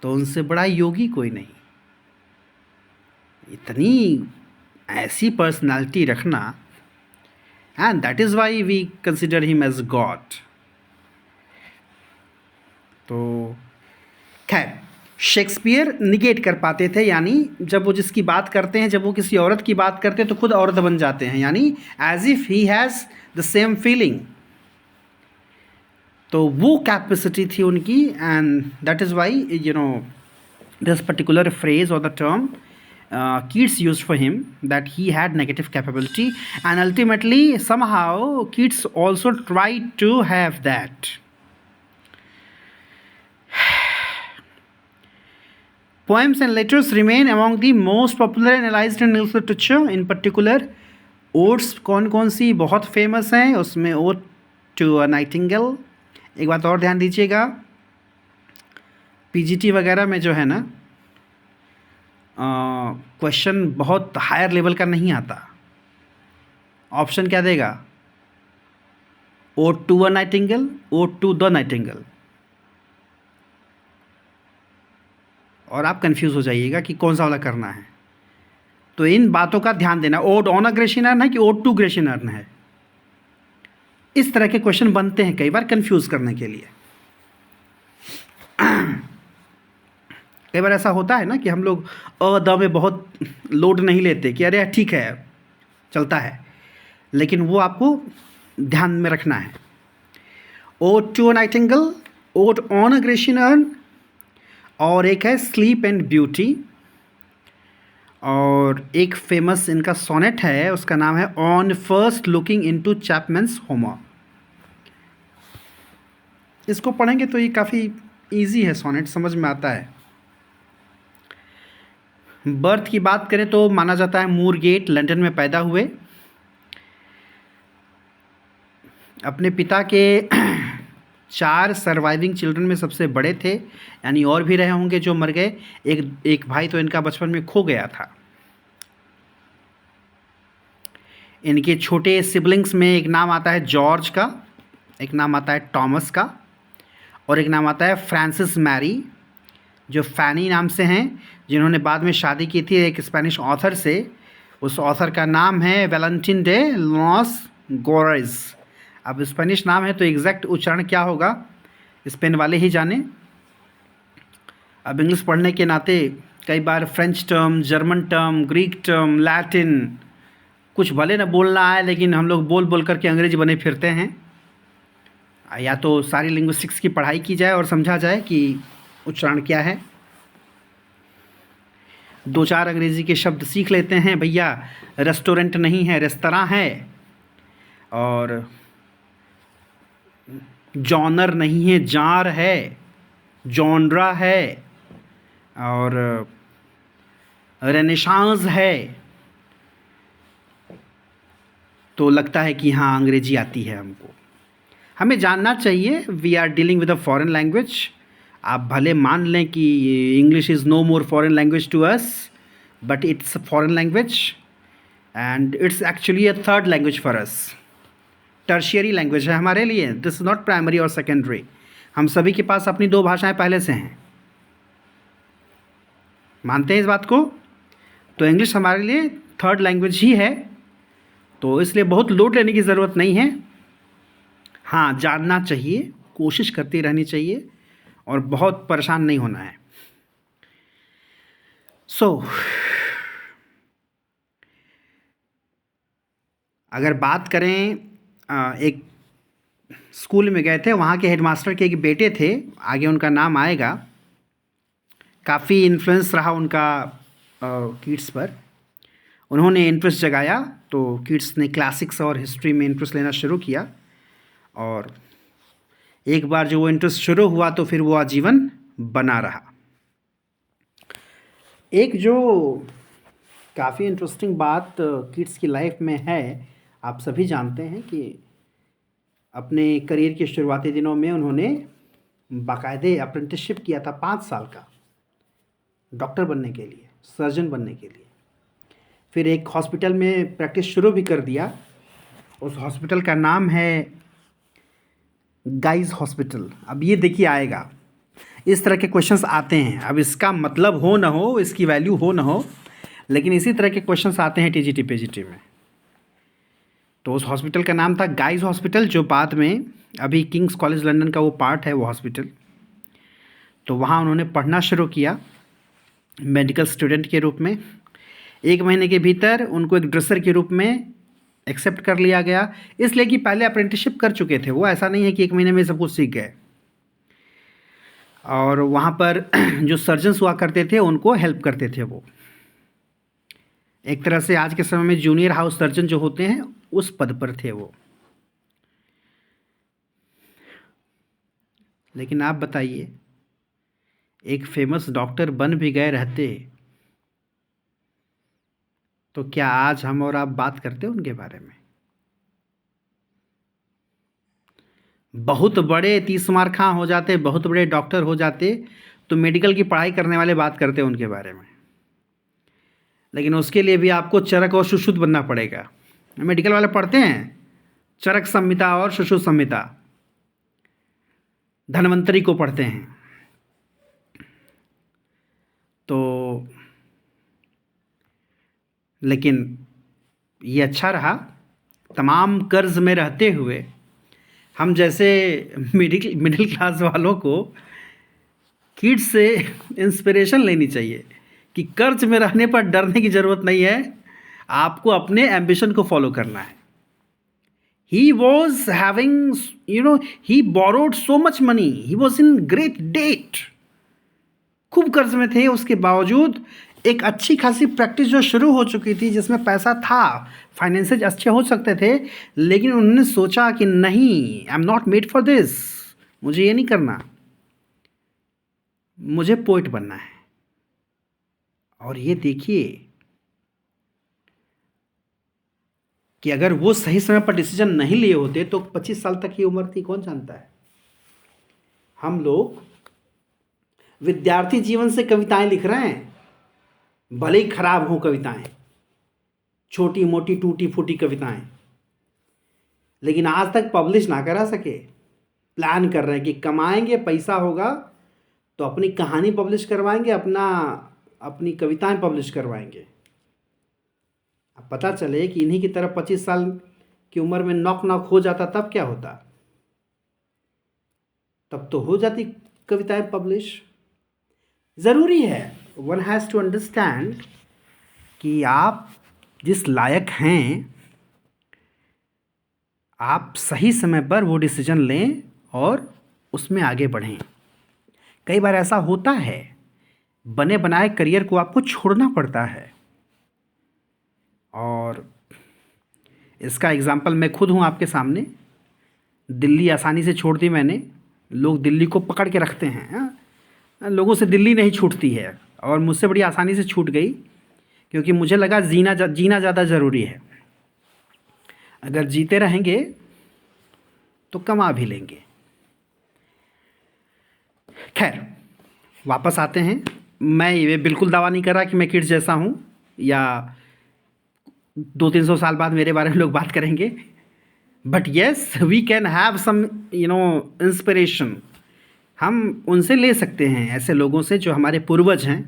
तो उनसे बड़ा योगी कोई नहीं। इतनी ऐसी पर्सनालिटी रखना, and that is why we consider him as god. तो खैर, शेक्सपियर निगेट कर पाते थे, यानी जब वो जिसकी बात करते हैं, जब वो किसी औरत की बात करते हैं तो खुद औरत बन जाते हैं, यानी as if he has the same feeling. तो वो कैपेसिटी थी उनकी, and that is why this particular phrase और the term Keats used for him, that he had negative capability, and ultimately somehow Keats also tried to have that. Poems and letters remain among the most popular and analyzed in English literature. In particular, odes कौन कौन सी बहुत famous हैं, उसमें Ode to a Nightingale। एक बात और ध्यान दीजिएगा, पीजीटी वगैरह में जो है ना, क्वेश्चन बहुत हायर लेवल का नहीं आता। ऑप्शन क्या देगा? Ode to a nightingale, ode to the nightingale. और आप कंफ्यूज हो जाइएगा कि कौन सा वाला करना है। तो इन बातों का ध्यान देना, odd on a Grecian earn है कि ओड टू ग्रेशियन अर्न है। इस तरह के क्वेश्चन बनते हैं कई बार कंफ्यूज करने के लिए। कई बार ऐसा होता है ना कि हम लोग अ द में बहुत लोड नहीं लेते कि अरे ठीक है चलता है, लेकिन वो आपको ध्यान में रखना है। Ode to a nightingale, ode on a Grecian urn, और एक है स्लीप एंड ब्यूटी, और एक फेमस इनका सोनेट है, उसका नाम है on first looking into Chapman's Homer. इसको पढ़ेंगे तो ये काफ़ी इजी है, सोनेट समझ में आता है। बर्थ की बात करें तो माना जाता है मूरगेट लंदन में पैदा हुए। अपने पिता के 4 सर्वाइविंग चिल्ड्रन में सबसे बड़े थे, यानी और भी रहे होंगे जो मर गए। एक भाई तो इनका बचपन में खो गया था। इनके छोटे सिबलिंग्स में एक नाम आता है जॉर्ज का, एक नाम आता है टॉमस का, और एक नाम आता है फ्रांसिस मैरी, जो फैनी नाम से हैं, जिन्होंने बाद में शादी की थी एक स्पेनिश ऑथर से। उस ऑथर का नाम है वैलेंटिन डे लॉस गोरेज। अब स्पेनिश नाम है तो एग्जैक्ट उच्चारण क्या होगा स्पेन वाले ही जाने। अब इंग्लिश पढ़ने के नाते कई बार French term, German term, Greek term, Latin, कुछ भले न बोलना आए लेकिन हम लोग बोल बोल करके अंग्रेजी बने फिरते हैं। या तो सारी लिंग्विस्टिक्स की पढ़ाई की जाए और समझा जाए कि उच्चारण क्या है। 2-4 अंग्रेज़ी के शब्द सीख लेते हैं, भैया रेस्टोरेंट नहीं है रेस्तरां है, और जॉनर नहीं है जार है, जॉनरा है, और रेनेसांस है। तो लगता है कि हाँ अंग्रेजी आती है हमको। हमें जानना चाहिए we are dealing with a foreign language. आप भले मान लें कि English is no more foreign language to us, but it's a foreign language and it's actually a third language for us. Tertiary language है हमारे लिए, दिस इज़ नॉट प्राइमरी और secondary. हम सभी के पास अपनी 2 भाषाएं पहले से हैं, मानते हैं इस बात को? तो इंग्लिश हमारे लिए थर्ड लैंग्वेज ही है, तो इसलिए बहुत लोड लेने की ज़रूरत नहीं है। हाँ, जानना चाहिए, कोशिश करती रहनी चाहिए और बहुत परेशान नहीं होना है। अगर बात करें, एक स्कूल में गए थे, वहाँ के हेडमास्टर के एक बेटे थे, आगे उनका नाम आएगा, काफ़ी इन्फ्लुएंस रहा उनका किड्स पर। उन्होंने इंटरेस्ट जगाया तो किड्स ने क्लासिक्स और हिस्ट्री में इंटरेस्ट लेना शुरू किया, और एक बार जो वो इंटरेस्ट शुरू हुआ तो फिर वो आजीवन बना रहा। एक जो काफ़ी इंटरेस्टिंग बात किड्स की लाइफ में है, आप सभी जानते हैं कि अपने करियर के शुरुआती दिनों में उन्होंने बाकायदे अप्रेंटिसशिप किया था 5 साल का, डॉक्टर बनने के लिए, सर्जन बनने के लिए। फिर एक हॉस्पिटल में प्रैक्टिस शुरू भी कर दिया। उस हॉस्पिटल का नाम है गाइज हॉस्पिटल। अब ये देखिए आएगा, इस तरह के क्वेश्चंस आते हैं। अब इसका मतलब हो ना हो, इसकी वैल्यू हो ना हो, लेकिन इसी तरह के क्वेश्चंस आते हैं टीजीटी पीजीटी में। तो उस हॉस्पिटल का नाम था गाइज हॉस्पिटल, जो बाद में अभी किंग्स कॉलेज लंदन का वो पार्ट है वो हॉस्पिटल। तो वहाँ उन्होंने पढ़ना शुरू किया मेडिकल स्टूडेंट के रूप में। 1 महीने के भीतर उनको एक ड्रेसर के रूप में एक्सेप्ट कर लिया गया, इसलिए कि पहले अप्रेंटिसशिप कर चुके थे वो। ऐसा नहीं है कि 1 महीने में सब कुछ सीख गए। और वहाँ पर जो सर्जन्स हुआ करते थे उनको हेल्प करते थे वो। एक तरह से आज के समय में जूनियर हाउस सर्जन जो होते हैं उस पद पर थे वो। लेकिन आप बताइए, एक फेमस डॉक्टर बन भी गए रहते तो क्या आज हम और आप बात करते उनके बारे में? बहुत बड़े 30 मार खां हो जाते, बहुत बड़े डॉक्टर हो जाते, तो मेडिकल की पढ़ाई करने वाले बात करते उनके बारे में। लेकिन उसके लिए भी आपको चरक और सुश्रुत बनना पड़ेगा। मेडिकल वाले पढ़ते हैं चरक संहिता और सुश्रुत संहिता, धन्वंतरी को पढ़ते हैं। तो लेकिन ये अच्छा रहा, तमाम कर्ज में रहते हुए हम जैसे मिडिल क्लास वालों को किड्स से इंस्पिरेशन लेनी चाहिए कि कर्ज में रहने पर डरने की ज़रूरत नहीं है, आपको अपने एम्बिशन को फॉलो करना है। He was having, he borrowed so much money, he was in great debt, खूब कर्ज में थे। उसके बावजूद एक अच्छी खासी प्रैक्टिस जो शुरू हो चुकी थी, जिसमें पैसा था, फाइनेंसेस अच्छे हो सकते थे, लेकिन उन्होंने सोचा कि नहीं, I am not made for this, मुझे ये नहीं करना, मुझे पोएट बनना है। और ये देखिए कि अगर वो सही समय पर डिसीजन नहीं लिए होते तो 25 साल तक की उम्र थी, कौन जानता है। हम लोग विद्यार्थी जीवन से कविताएं लिख रहे हैं, भले ही खराब हों कविताएं, छोटी मोटी टूटी फूटी कविताएं, लेकिन आज तक पब्लिश ना करा सके। प्लान कर रहे हैं कि कमाएंगे, पैसा होगा तो अपनी कहानी पब्लिश करवाएंगे, अपनी कविताएं पब्लिश करवाएंगे। अब पता चले कि इन्हीं की तरफ 25 साल की उम्र में नॉक हो जाता, तब क्या होता? तब तो हो जाती कविताएं पब्लिश। ज़रूरी है, वन हैज़ टू अंडरस्टैंड कि आप जिस लायक हैं, आप सही समय पर वो डिसीजन लें और उसमें आगे बढ़ें। कई बार ऐसा होता है, बने बनाए करियर को आपको छोड़ना पड़ता है, और इसका एग्जाम्पल मैं खुद हूँ आपके सामने। दिल्ली आसानी से छोड़ दी मैंने। लोग दिल्ली को पकड़ के रखते हैं, लोगों से दिल्ली नहीं छूटती है, और मुझसे बड़ी आसानी से छूट गई, क्योंकि मुझे लगा जीना ज़्यादा ज़रूरी है। अगर जीते रहेंगे तो कमा भी लेंगे। खैर, वापस आते हैं। मैं ये बिल्कुल दावा नहीं कर रहा कि मैं किड्स जैसा हूँ, या 200-300 साल बाद मेरे बारे में लोग बात करेंगे, but yes, we can have some inspiration हम उनसे ले सकते हैं, ऐसे लोगों से जो हमारे पूर्वज हैं।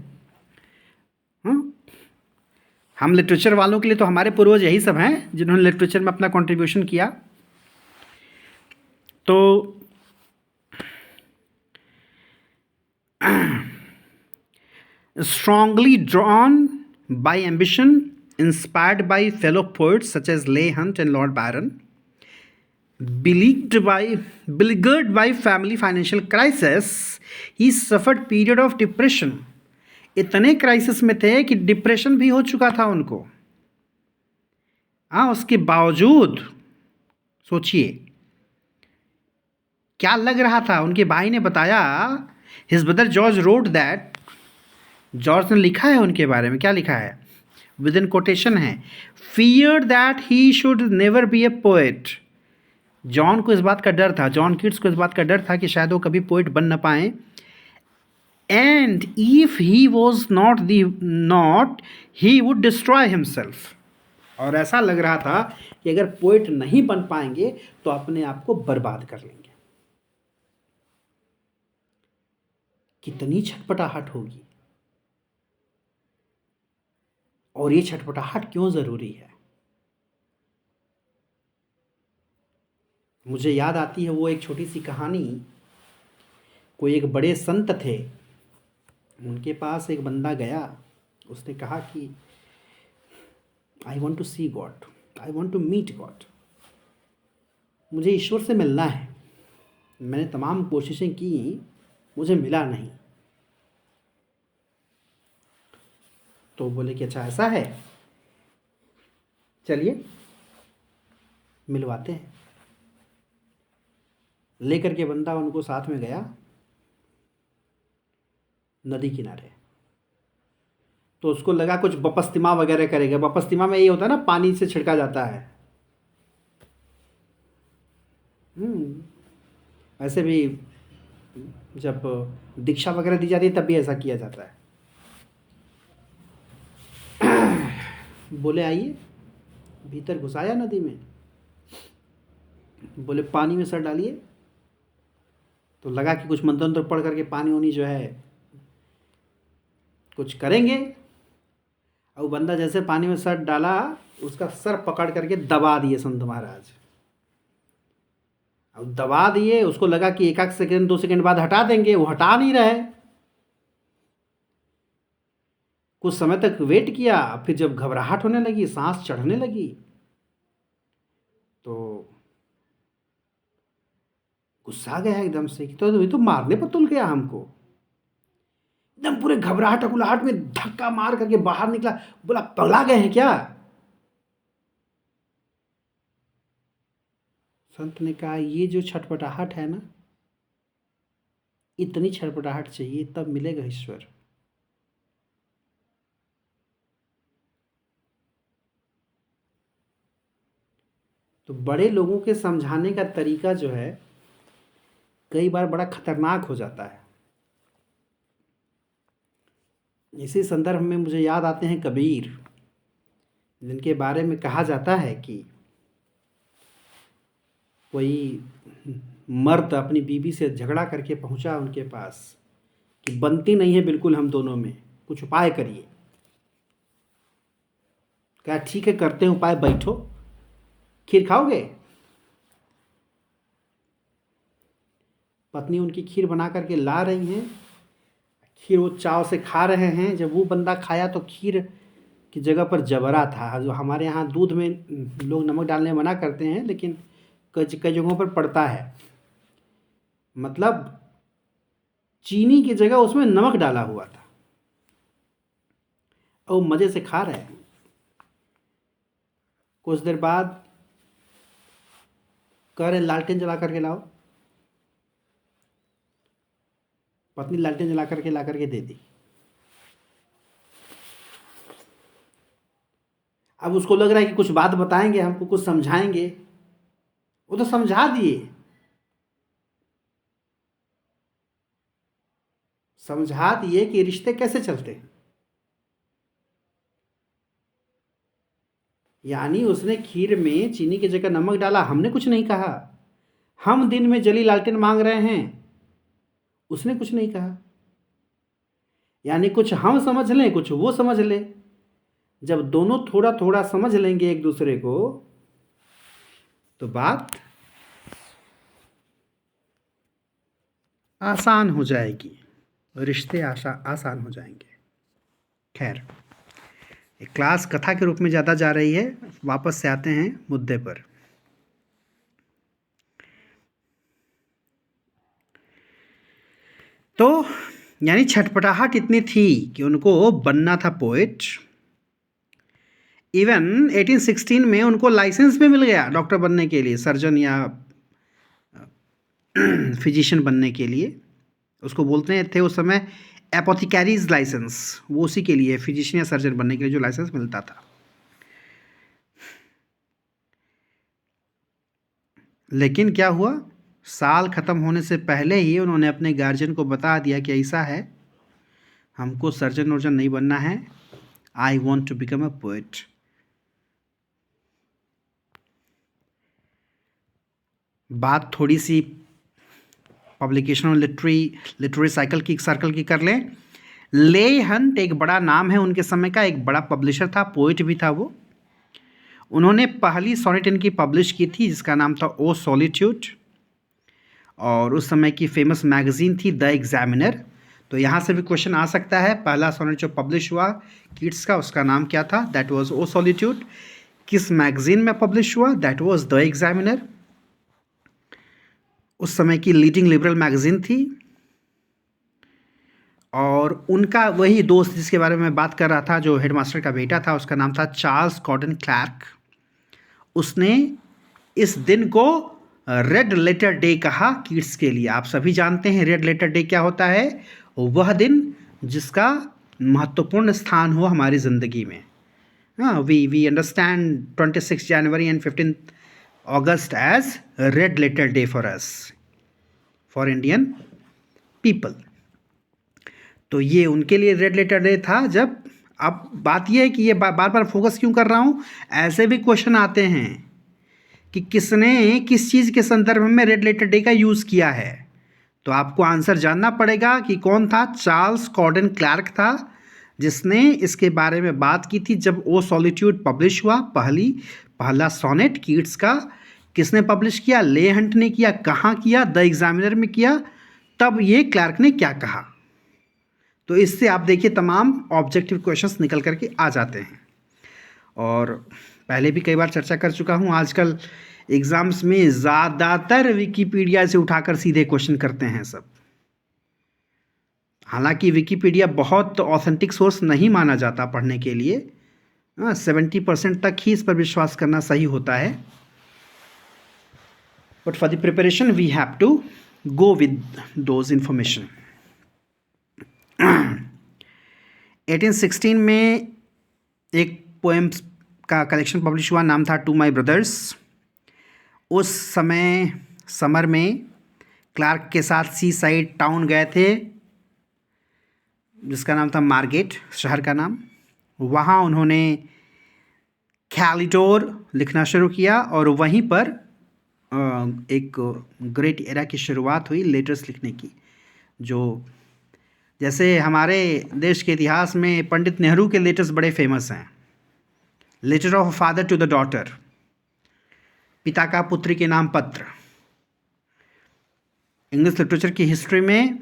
हम लिटरेचर वालों के लिए तो हमारे पूर्वज यही सब हैं जिन्होंने लिटरेचर में अपना कंट्रीब्यूशन किया। तो strongly drawn by ambition, inspired by fellow poets such as Leigh Hunt and Lord Byron, beleaguered by family financial crisis, he suffered period of depression. इतने क्राइसिस में थे कि डिप्रेशन भी हो चुका था उनको। हाँ, उसके बावजूद सोचिए क्या लग रहा था। उनके भाई ने बताया, his brother George road that, George ने लिखा है उनके बारे में, क्या लिखा है, विद इन कोटेशन है, fear that he should never be A poet. John को इस बात का डर था, जॉन किट्स को इस बात का डर था कि शायद वो कभी पोएट बन न पाए। And if he was not he would destroy himself. और ऐसा लग रहा था कि अगर पोएट नहीं बन पाएंगे तो अपने आप को बर्बाद कर लेंगे। कितनी छटपटाहट होगी, और ये छटपटाहट क्यों ज़रूरी है। मुझे याद आती है वो एक छोटी सी कहानी। कोई एक बड़े संत थे, उनके पास एक बंदा गया, उसने कहा कि I want to see god, I want to meet god, मुझे ईश्वर से मिलना है। मैंने तमाम कोशिशें की, मुझे मिला नहीं। तो बोले कि अच्छा ऐसा है, चलिए मिलवाते हैं। लेकर के बंदा उनको साथ में गया नदी किनारे। तो उसको लगा कुछ बपस्तिमा वगैरह करेगा। बपस्तिमा में ये होता है ना, पानी से छिड़का जाता है। ऐसे भी जब दीक्षा वगैरह दी जाती है तब भी ऐसा किया जाता है। बोले आइए, भीतर घुसाया नदी में, बोले पानी में सर डालिए। तो लगा कि कुछ मंत्र मंत्र पढ़ करके पानी वानी जो है कुछ करेंगे। और बंदा जैसे पानी में सर डाला, उसका सर पकड़ करके दबा दिए संत महाराज। अब दबा दिए, उसको लगा कि एक सेकंड 2 सेकंड बाद हटा देंगे, वो हटा नहीं रहे। कुछ समय तक वेट किया, फिर जब घबराहट होने लगी, सांस चढ़ने लगी, तो गुस्सा गया एकदम से कि तो ये तो मारने पर तुल गया हमको। एकदम पूरे घबराहट अकुलाहट में धक्का मार करके बाहर निकला। बोला पगला गए हैं क्या? संत ने कहा ये जो छटपटाहट है ना, इतनी छटपटाहट चाहिए तब मिलेगा ईश्वर। तो बड़े लोगों के समझाने का तरीका जो है कई बार बड़ा खतरनाक हो जाता है। इसी संदर्भ में मुझे याद आते हैं कबीर, जिनके बारे में कहा जाता है कि कोई मर्द अपनी बीवी से झगड़ा करके पहुंचा उनके पास कि बनती नहीं है बिल्कुल हम दोनों में, कुछ उपाय करिए। कहा ठीक है करते हैं उपाय, बैठो, खीर खाओगे? पत्नी उनकी खीर बना करके ला रही हैं, खीर वो चाव से खा रहे हैं। जब वो बंदा खाया तो खीर की जगह पर जबरा था। जो हमारे यहाँ दूध में लोग नमक डालने मना करते हैं, लेकिन कई जगहों पर पड़ता है। मतलब चीनी की जगह उसमें नमक डाला हुआ था और मज़े से खा रहे हैं। कुछ देर बाद कह रहे लालटेन जला करके लाओ। पत्नी लालटेन जला करके ला करके दे दी। अब उसको लग रहा है कि कुछ बात बताएंगे हमको, कुछ समझाएंगे। वो तो समझा दिए, समझा दिए कि रिश्ते कैसे चलते हैं। यानी उसने खीर में चीनी की जगह नमक डाला, हमने कुछ नहीं कहा। हम दिन में जली लालटेन मांग रहे हैं, उसने कुछ नहीं कहा। यानी कुछ हम समझ लें, कुछ वो समझ ले। जब दोनों थोड़ा थोड़ा समझ लेंगे एक दूसरे को, तो बात आसान हो जाएगी, रिश्ते आसान हो जाएंगे। खैर, ये क्लास कथा के रूप में ज़्यादा जा रही है, वापस से आते हैं मुद्दे पर। तो यानी छटपटाहट इतनी थी कि उनको बनना था पोएट। इवन 1816 में उनको लाइसेंस भी मिल गया डॉक्टर बनने के लिए, सर्जन या फिजिशियन बनने के लिए। उसको बोलते थे उस समय एपोथिकैरीज लाइसेंस, वो उसी के लिए, फिजिशियन या सर्जन बनने के लिए जो लाइसेंस मिलता था। लेकिन क्या हुआ, साल ख़त्म होने से पहले ही उन्होंने अपने गार्जियन को बता दिया कि ऐसा है, हमको सर्जन वर्जन नहीं बनना है, I want to become a poet. बात थोड़ी सी पब्लिकेशन और लिटरेरी सर्कल की कर लें। ले हंट एक बड़ा नाम है उनके समय का, एक बड़ा पब्लिशर था, पोएट भी था वो। उन्होंने पहली सोनेट इनकी पब्लिश की थी जिसका नाम था ओ सॉलिट्यूड, और उस समय की फेमस मैगज़ीन थी द एग्जामिनर। तो यहाँ से भी क्वेश्चन आ सकता है, पहला सोनेट जो पब्लिश हुआ कीट्स का, उसका नाम क्या था? That was O Solitude. किस मैगज़ीन में पब्लिश हुआ? That was the Examiner. उस समय की लीडिंग लिबरल मैगज़ीन थी। और उनका वही दोस्त जिसके बारे में मैं बात कर रहा था, जो हेडमास्टर का बेटा था, उसका नाम था चार्ल्स गॉर्डन क्लार्क। उसने इस दिन को रेड लेटर डे कहा कीट्स के लिए। आप सभी जानते हैं रेड लेटर डे क्या होता है, वह दिन जिसका महत्वपूर्ण स्थान हो हमारी ज़िंदगी में। हाँ, we understand 26 January and 15 August as red letter day for us, for Indian people. तो ये उनके लिए रेड लेटर डे था। जब अब बात यह है कि ये बार बार फोकस क्यों कर रहा हूँ, ऐसे भी क्वेश्चन आते हैं कि किसने किस चीज़ के संदर्भ में रेड लेटर डे का यूज़ किया है। तो आपको आंसर जानना पड़ेगा कि कौन था। चार्ल्स गॉर्डन क्लार्क था जिसने इसके बारे में बात की थी जब ओ सॉलिट्यूड पब्लिश हुआ, पहला सोनेट कीट्स का। किसने पब्लिश किया? ले हंट ने किया। कहाँ किया? द एग्जामिनर में किया। तब ये क्लार्क ने क्या कहा। तो इससे आप देखिए तमाम ऑब्जेक्टिव क्वेश्चंस निकल करके आ जाते हैं। और पहले भी कई बार चर्चा कर चुका हूँ, आजकल एग्ज़ाम्स में ज़्यादातर विकिपीडिया से उठाकर सीधे क्वेश्चन करते हैं सब। हालांकि विकिपीडिया बहुत ऑथेंटिक सोर्स नहीं माना जाता पढ़ने के लिए, 70% तक ही इस पर विश्वास करना सही होता है। But for the preparation we have to go with those information. 1816 में एक पोएम्स का कलेक्शन पब्लिश हुआ, नाम था टू माई ब्रदर्स। उस समय समर में क्लार्क के साथ सी साइड टाउन गए थे जिसका नाम था मार्गेट, शहर का नाम। वहाँ उन्होंने कैलिडोर लिखना शुरू किया और वहीं पर एक ग्रेट एरा की शुरुआत हुई लेटर्स लिखने की। जो जैसे हमारे देश के इतिहास में पंडित नेहरू के लेटर्स बड़े फेमस हैं। Letter of father to the daughter, पिता का पुत्री के नाम पत्र। इंग्लिश लिटरेचर की हिस्ट्री में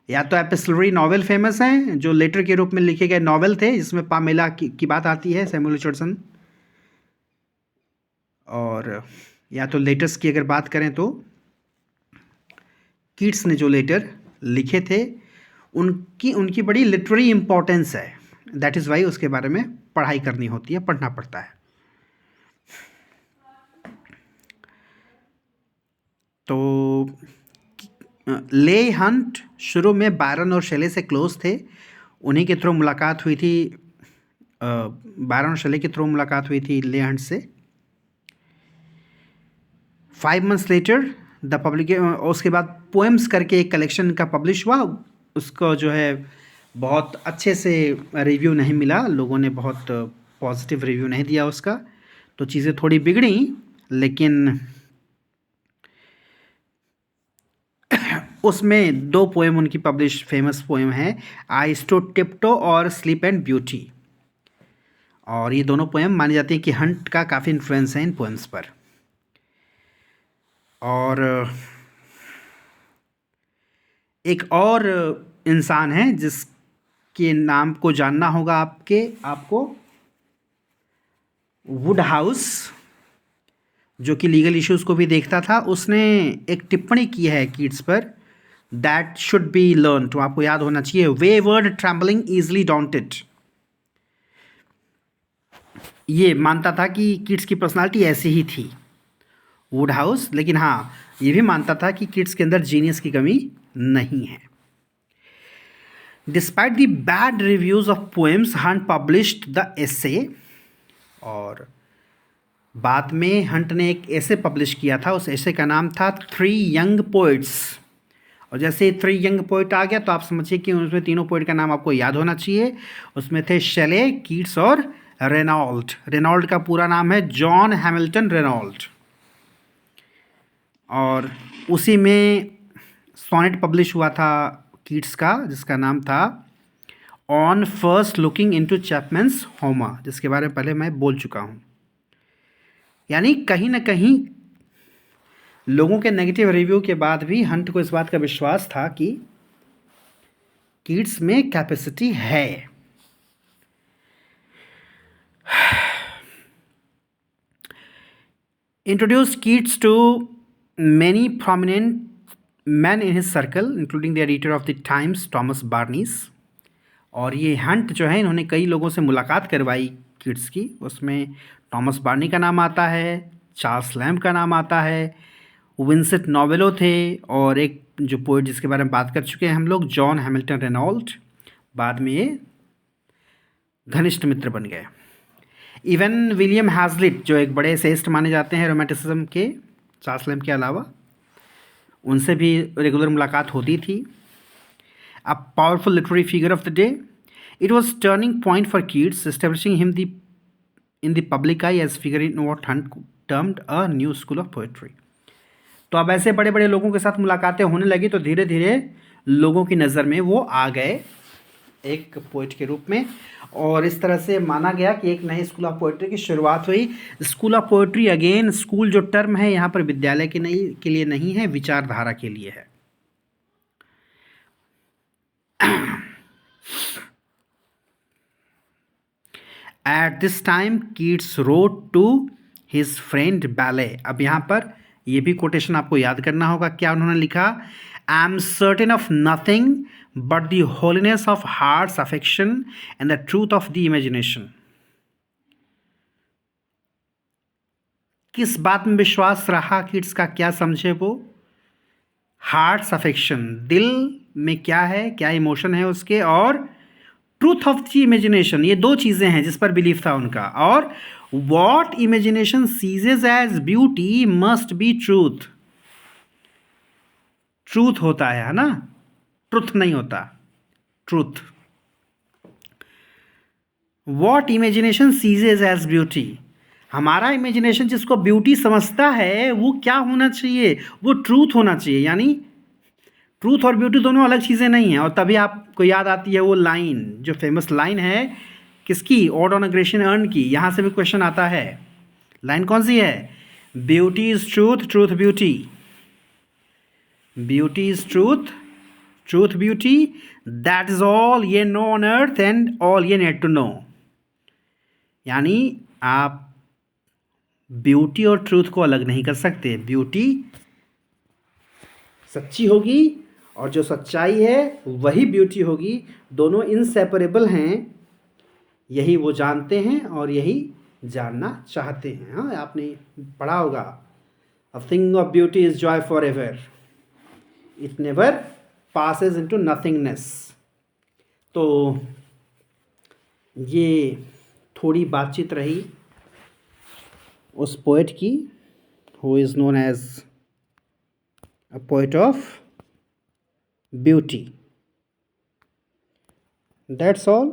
या तो एपिस्टलरी नॉवेल फेमस हैं जो लेटर के रूप में लिखे गए नॉवेल थे, जिसमें पामेला की बात आती है, सैमुअल रिचर्डसन। और या तो लेटर्स की अगर बात करें तो कीट्स ने जो लेटर लिखे थे उनकी बड़ी लिटरेरी इम्पोर्टेंस है। दैट इज़ वाई उसके बारे में पढ़ाई करनी होती है, पढ़ना पड़ता है। तो ले हंट शुरू में बायरन और शेले से क्लोज थे, उन्हीं के थ्रू मुलाकात हुई थी, बायरन और शेले के थ्रू मुलाकात हुई थी ले हंट से। 5 months लेटर उसके बाद पोएम्स करके एक कलेक्शन का पब्लिश हुआ। उसको जो है बहुत अच्छे से रिव्यू नहीं मिला, लोगों ने बहुत पॉजिटिव रिव्यू नहीं दिया उसका, तो चीज़ें थोड़ी बिगड़ी। लेकिन उसमें दो पोएम उनकी पब्लिश फेमस पोएम है, आई स्टूड टिप्टो और स्लीप एंड ब्यूटी। और ये दोनों पोएम मानी जाती है कि हंट का काफ़ी इन्फ्लुएंस है इन पोएम्स पर। और एक और इंसान है जिसके नाम को जानना होगा आपको, वुडहाउस, जो कि लीगल इश्यूज़ को भी देखता था। उसने एक टिप्पणी की है कीट्स पर, दैट शुड बी लर्न, तो आपको याद होना चाहिए, वेवर्ड ट्रैम्बलिंग ईजली डॉन्टेड। ये मानता था कि कीट्स की पर्सनालिटी ऐसी ही थी वुडहाउस, लेकिन हाँ ये भी मानता था कि कीट्स के अंदर जीनियस की कमी नहीं है। Despite the bad reviews of poems, Hunt published the essay. और बाद में हंट ने एक एसे पब्लिश किया था, उस एसे का नाम था थ्री यंग पोइट्स। और जैसे थ्री यंग पोइट आ गया तो आप समझिए कि उसमें तीनों पोइट का नाम आपको याद होना चाहिए। उसमें थे शेले, कीट्स और रेनॉल्ड। रेनॉल्ड का पूरा नाम है जॉन हैमिल्टन रेनॉल्ड। और उसी में सोनेट पब्लिश हुआ था कीट्स का, जिसका नाम था ऑन फर्स्ट लुकिंग इनटू चैपमैन्स होमा, जिसके बारे में पहले मैं बोल चुका हूँ। यानी कहीं ना कहीं लोगों के नेगेटिव रिव्यू के बाद भी हंट को इस बात का विश्वास था कि कीट्स में कैपेसिटी है। Introduce Keats to many prominent man in his circle including the editor of the Times Thomas Barnes. और ये हंट जो है इन्होंने कई लोगों से मुलाकात करवाई कीट्स की। उसमें थॉमस बार्नी का नाम आता है, चार्ल्स लैम्ब का नाम आता है, विंसेंट नोवेलो थे, और एक जो पोइट जिसके बारे में बात कर चुके हैं हम लोग, जॉन हैमिल्टन रेनॉल्ड। बाद में ये घनिष्ठ मित्र बन गए। इवन विलियम हैजलिट, जो एक बड़े एसेइस्ट माने जाते हैं रोमांटिसिज्म के, चार्ल्स लैम्ब के अलावा, उनसे भी रेगुलर मुलाकात होती थी। A powerful literary figure of the day, it was turning point for Keats, establishing him in the public eye as figure in what Hunt termed a new school of poetry. तो अब ऐसे बड़े बड़े लोगों के साथ मुलाकातें होने लगी तो धीरे धीरे लोगों की नज़र में वो आ गए एक पोइट के रूप में। और इस तरह से माना गया कि एक नए स्कूल ऑफ पोइट्री की शुरुआत हुई। School of poetry, again school जो टर्म है यहाँ पर विद्यालय के लिए नहीं है, विचारधारा के लिए है। At this time, Keats wrote to his friend Ballay. अब यहाँ पर ये भी कोटेशन आपको याद करना होगा। क्या उन्होंने लिखा? I am certain of nothing but the holiness of heart's affection and the truth of the imagination. किस बात में विश्वास रहा कीट्स का, क्या समझे वो? हार्ट्स अफेक्शन, दिल में क्या है, क्या इमोशन है उसके, और ट्रूथ ऑफ द इमेजिनेशन, ये दो चीज़ें हैं जिस पर बिलीफ था उनका। और what imagination seizes as beauty must be truth. Truth होता है ना, ट्रुथ नहीं होता, truth. What imagination seizes as beauty, हमारा इमेजिनेशन जिसको ब्यूटी समझता है वो क्या होना चाहिए, वो ट्रूथ होना चाहिए। यानी ट्रूथ और ब्यूटी दोनों अलग चीज़ें नहीं हैं। और तभी आपको याद आती है वो लाइन, जो फेमस लाइन है किसकी, odd on a Grecian earn की। यहाँ से भी क्वेश्चन आता है, लाइन कौन सी है? Beauty is truth, truth beauty. Beauty is truth, truth beauty, that is all ye know on earth and all ye need to know. यानी आप ब्यूटी और ट्रूथ को अलग नहीं कर सकते। ब्यूटी सच्ची होगी और जो सच्चाई है वही ब्यूटी होगी। दोनों इनसेपरेबल हैं, यही वो जानते हैं और यही जानना चाहते हैं। हाँ, आपने पढ़ा होगा, a thing of beauty is joy forever, it never passes into nothingness. तो ये थोड़ी बातचीत रही उस पोएट की, who is known as a poet of beauty. That's all.